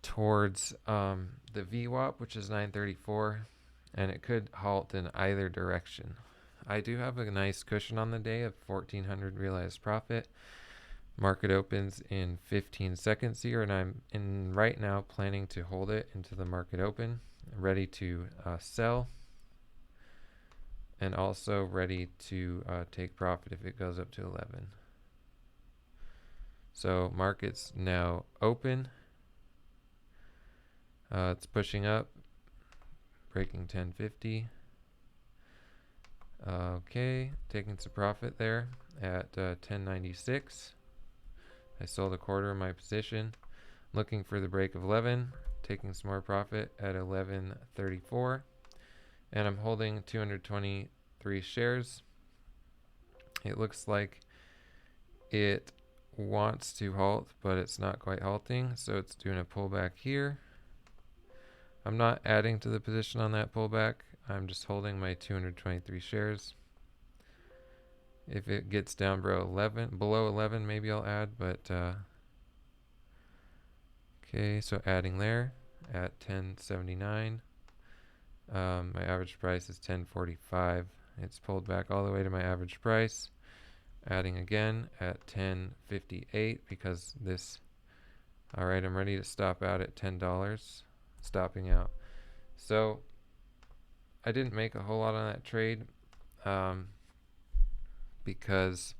towards the VWAP, which is 934, and it could halt in either direction. I do have a nice cushion on the day of 1400 realized profit. Market opens in 15 seconds here, and I'm right now planning to hold it into the market open, ready to sell, and also ready to take profit if it goes up to 11. So market's now open. It's pushing up, breaking 1050. Okay, taking some profit there at 1096. I sold a quarter of my position, looking for the break of 11, taking some more profit at 1134, and I'm holding 223 shares. It looks like it wants to halt, but it's not quite halting, so it's doing a pullback here. I'm not adding to the position on that pullback. I'm just holding my 223 shares. If it gets down below 11, maybe I'll add, but okay, so adding there at 1079. My average price is 1045. It's pulled back all the way to my average price. Adding again at 1058 because this, all right, I'm ready to stop out at $10, stopping out. So I didn't make a whole lot on that trade because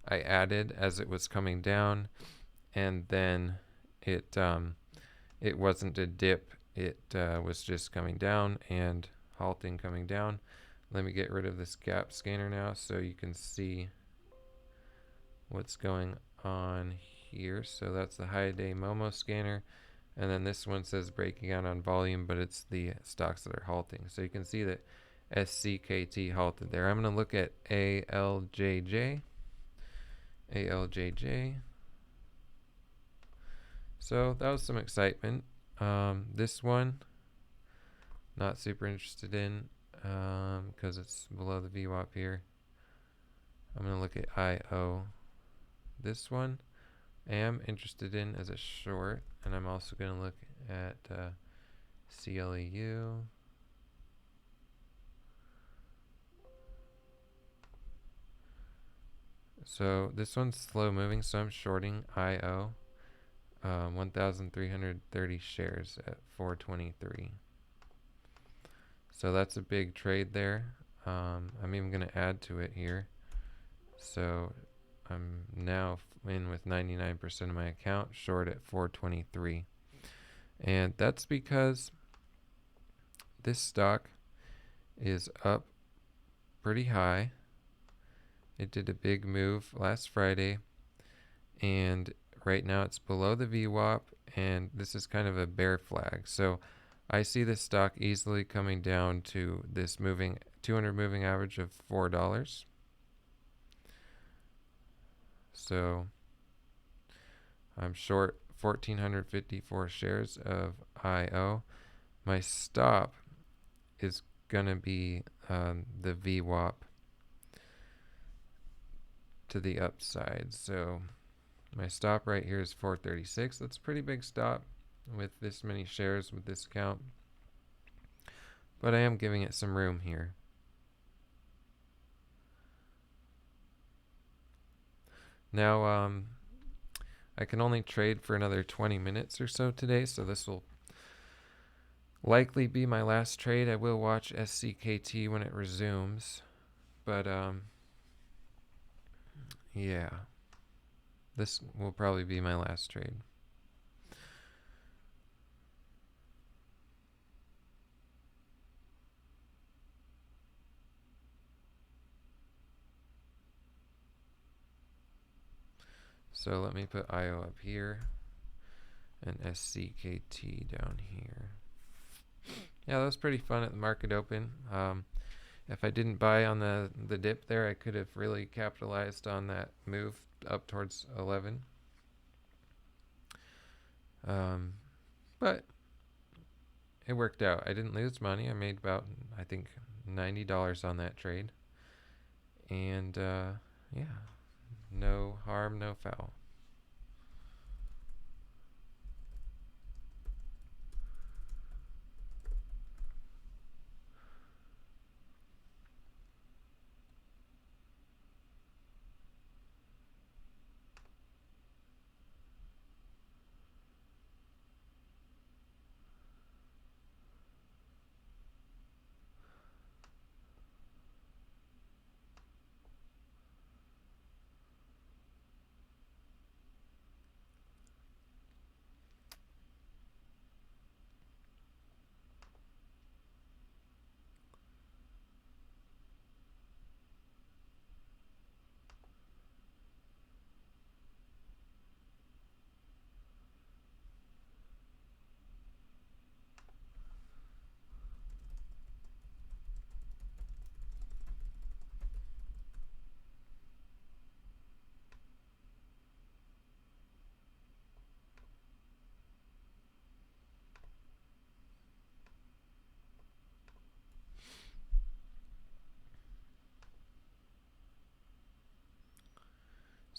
I added as it was coming down, and then it wasn't a dip. It was just coming down and halting coming down. Let me get rid of this gap scanner now so you can see what's going on here. So that's the high day Momo scanner, and then this one says breaking out on volume, but it's the stocks that are halting. So you can see that SCKT halted there. I'm going to look at ALJJ. So that was some excitement. This one, not super interested in because it's below the VWAP here. I'm going to look at IO. This one I am interested in as a short, and I'm also going to look at CLEU. So this one's slow moving, so I'm shorting IO. 1,330 shares at 423. So that's a big trade there. I'm even going to add to it here. So I'm now in with 99% of my account, short at 423. And that's because this stock is up pretty high. It did a big move last Friday, and right now it's below the VWAP, and this is kind of a bear flag. So I see this stock easily coming down to this 200 moving average of $4. So I'm short 1,454 shares of IO. My stop is going to be the VWAP to the upside. So my stop right here is 436. That's a pretty big stop with this many shares with this count, but I am giving it some room here. Now, I can only trade for another 20 minutes or so today, so this will likely be my last trade. I will watch SCKT when it resumes, but yeah, this will probably be my last trade. So let me put IO up here and SCKT down here. Yeah, that was pretty fun at the market open. If I didn't buy on the dip there, I could have really capitalized on that move up towards 11. But it worked out. I didn't lose money. I made about, I think, $90 on that trade. And yeah, no harm, no foul.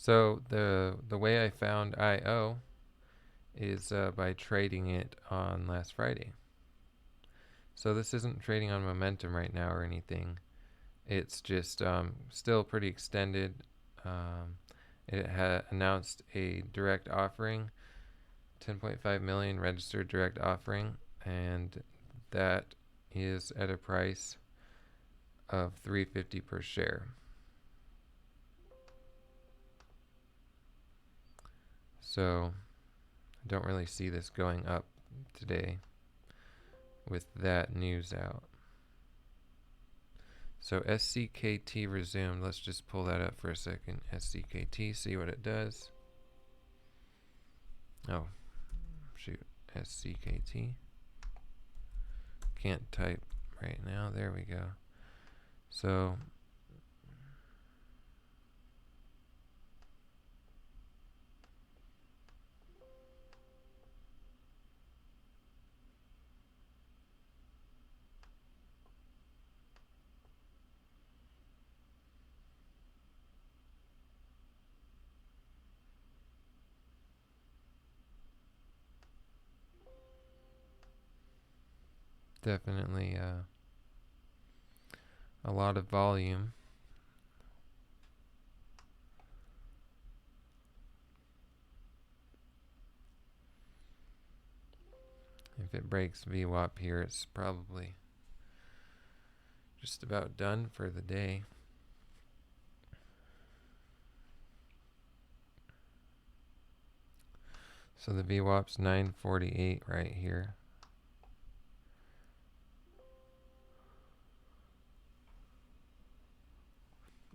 So the way I found IO is by trading it on last Friday. So this isn't trading on momentum right now or anything. It's just still pretty extended. It had announced a direct offering, 10.5 million registered direct offering, and that is at a price of $3.50 per share. So I don't really see this going up today with that news out. So SCKT resumed. Let's just pull that up for a second. SCKT, see what it does. Oh, shoot. SCKT. Can't type right now. There we go. So definitely a lot of volume. If it breaks VWAP here, it's probably just about done for the day. So the VWAP's 948 right here.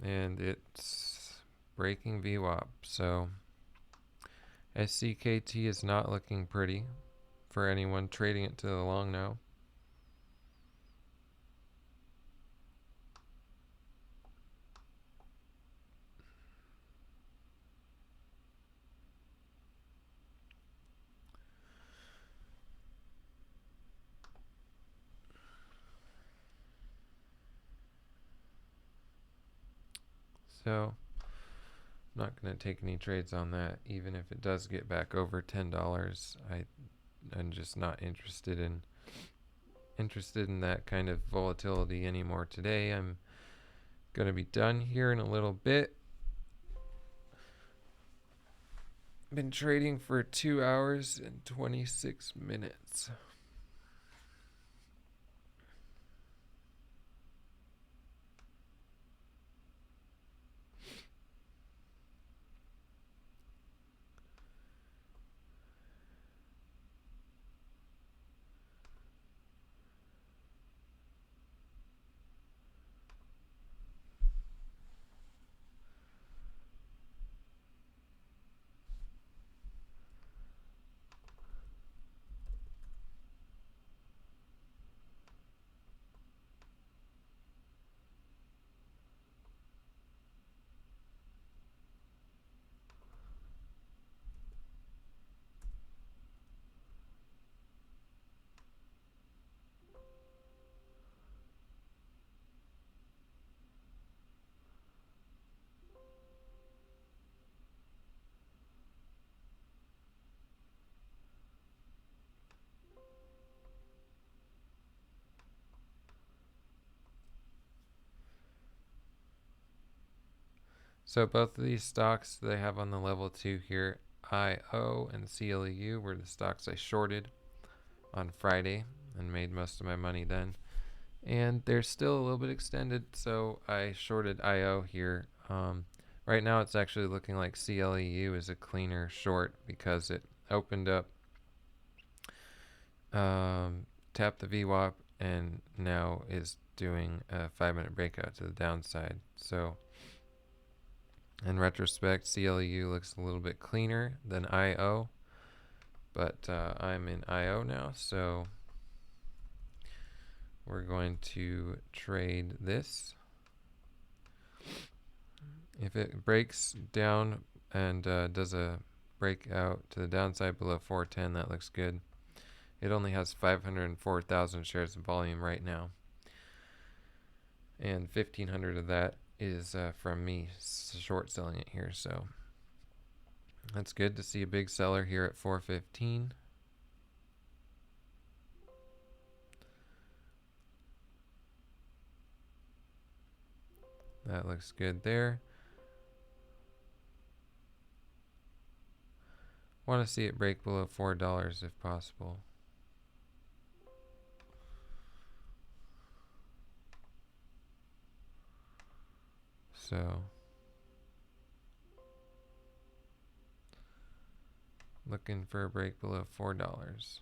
And it's breaking VWAP. So SCKT is not looking pretty for anyone trading it to the long now. So I'm not going to take any trades on that. Even if it does get back over $10, I'm just not interested in that kind of volatility anymore today. I'm going to be done here in a little bit. Been trading for 2 hours and 26 minutes. So both of these stocks they have on the level 2 here, IO and CLEU, were the stocks I shorted on Friday and made most of my money then. And they're still a little bit extended, so I shorted IO here. Right now it's actually looking like CLEU is a cleaner short because it opened up, tapped the VWAP, and now is doing a 5-minute breakout to the downside. So in retrospect, CLEU looks a little bit cleaner than IO, but I'm in IO now, so we're going to trade this. If it breaks down and does a breakout to the downside below 410, that looks good. It only has 504,000 shares of volume right now, and 1,500 of that is from me short selling it here, so that's good to see a big seller here at 415. That looks good there. Want to see it break below $4 if possible. So looking for a break below $4.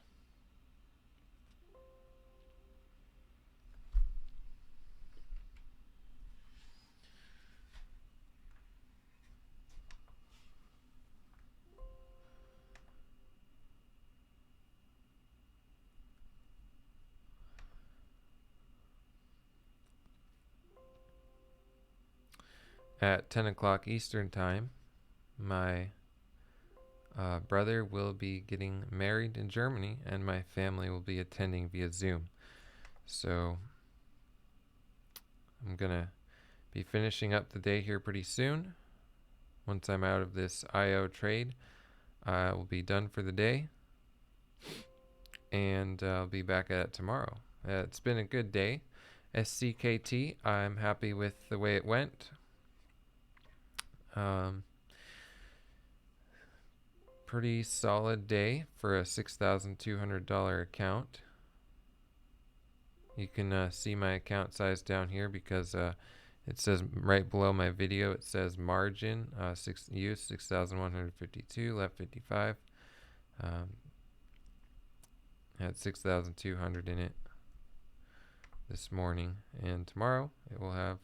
At 10 o'clock Eastern time, my brother will be getting married in Germany, and my family will be attending via Zoom. So I'm going to be finishing up the day here pretty soon. Once I'm out of this IO trade, I will be done for the day, and I'll be back at it tomorrow. It's been a good day. SCKT, I'm happy with the way it went. Pretty solid day for a $6,200 account. You can see my account size down here because it says right below my video, it says margin, use 6,152, left 55. Had 6,200 in it this morning, and tomorrow it will have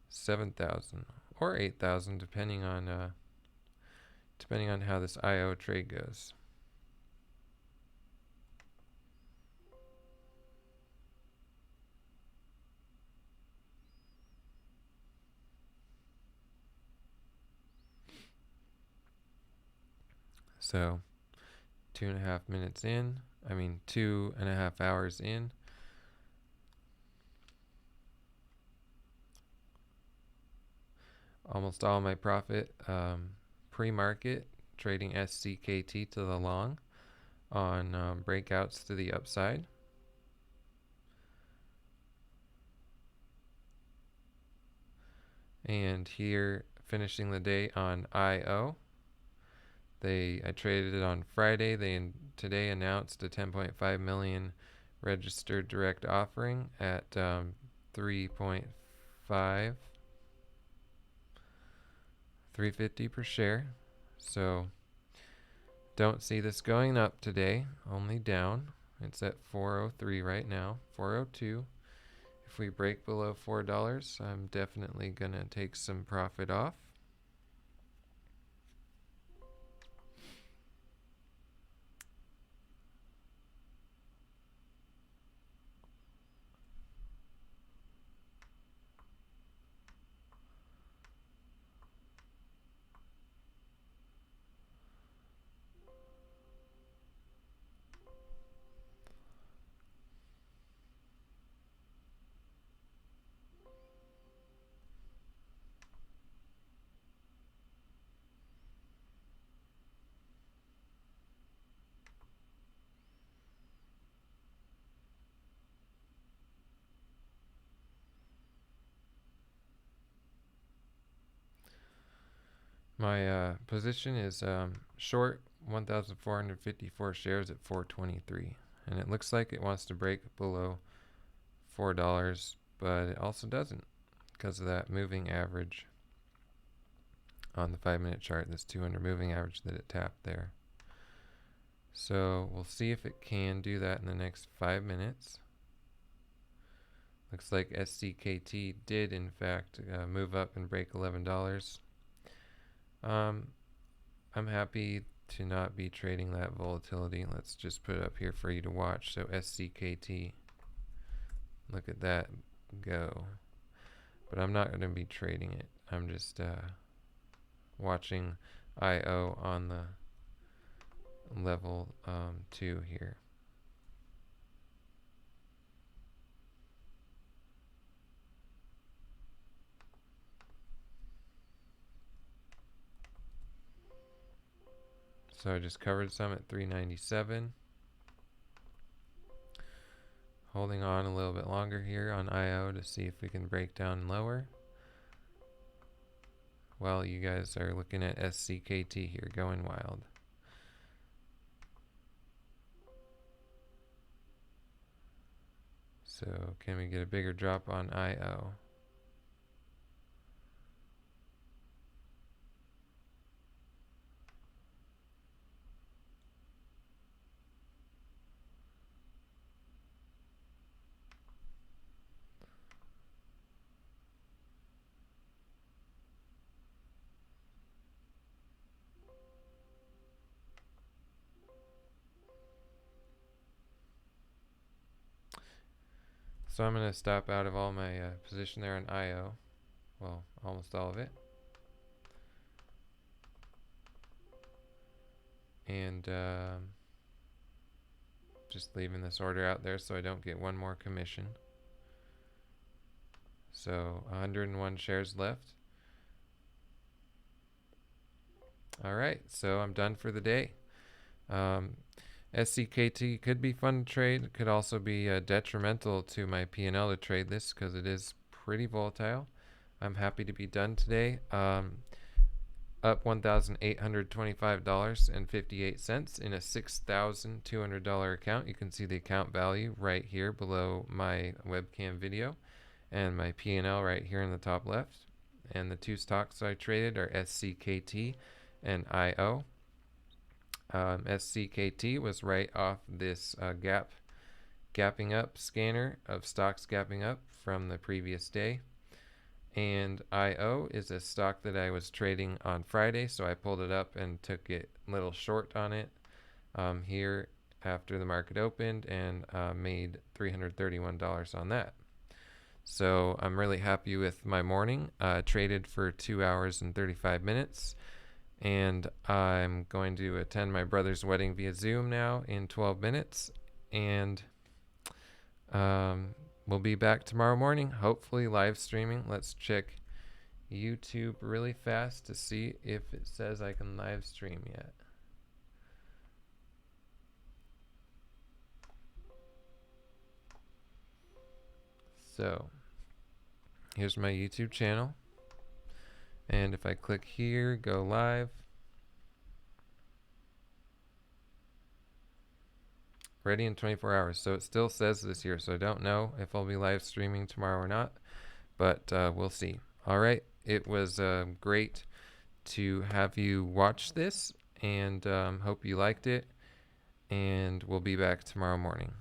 7,000 or 8,000 depending on how this IO trade goes. So 2.5 minutes in, 2.5 hours in. Almost all my profit, pre-market, trading SCKT to the long on breakouts to the upside. And here, finishing the day on IO. I traded it on Friday. They today announced a 10.5 million registered direct offering at 3.5 350 per share. So don't see this going up today, only down. It's at 403 right now, 402. If we break below $4, I'm definitely gonna take some profit off. My position is short 1,454 shares at 423, and it looks like it wants to break below $4, but it also doesn't because of that moving average on the 5-minute chart, this 200 moving average that it tapped there. So we'll see if it can do that in the next 5 minutes. Looks like SCKT did in fact move up and break $11. I'm happy to not be trading that volatility. Let's just put it up here for you to watch. So SCKT, look at that go. But I'm not going to be trading it. I'm just watching IO on the level 2 here. So I just covered some at 397. Holding on a little bit longer here on IO to see if we can break down lower. While you guys are looking at SCKT here, going wild. So can we get a bigger drop on IO? So I'm going to stop out of all my position there on IO. Well, almost all of it. And just leaving this order out there so I don't get one more commission. So 101 shares left. Alright, so I'm done for the day. SCKT could be fun to trade. Could also be detrimental to my P&L to trade this because it is pretty volatile. I'm happy to be done today. Up $1,825.58 in a $6,200 account. You can see the account value right here below my webcam video, and my P&L right here in the top left. And the two stocks I traded are SCKT and IO. SCKT was right off this gapping up scanner of stocks gapping up from the previous day. And IO is a stock that I was trading on Friday, so I pulled it up and took it a little short on it here after the market opened, and made $331 on that. So I'm really happy with my morning. Traded for 2 hours and 35 minutes, and I'm going to attend my brother's wedding via Zoom now in 12 minutes, and we'll be back tomorrow morning, hopefully live streaming. Let's check YouTube really fast to see if it says I can live stream yet. So here's my YouTube channel, and if I click here, go live, ready in 24 hours. So it still says this here. So I don't know if I'll be live streaming tomorrow or not, but we'll see. All right. It was great to have you watch this, and hope you liked it. And we'll be back tomorrow morning.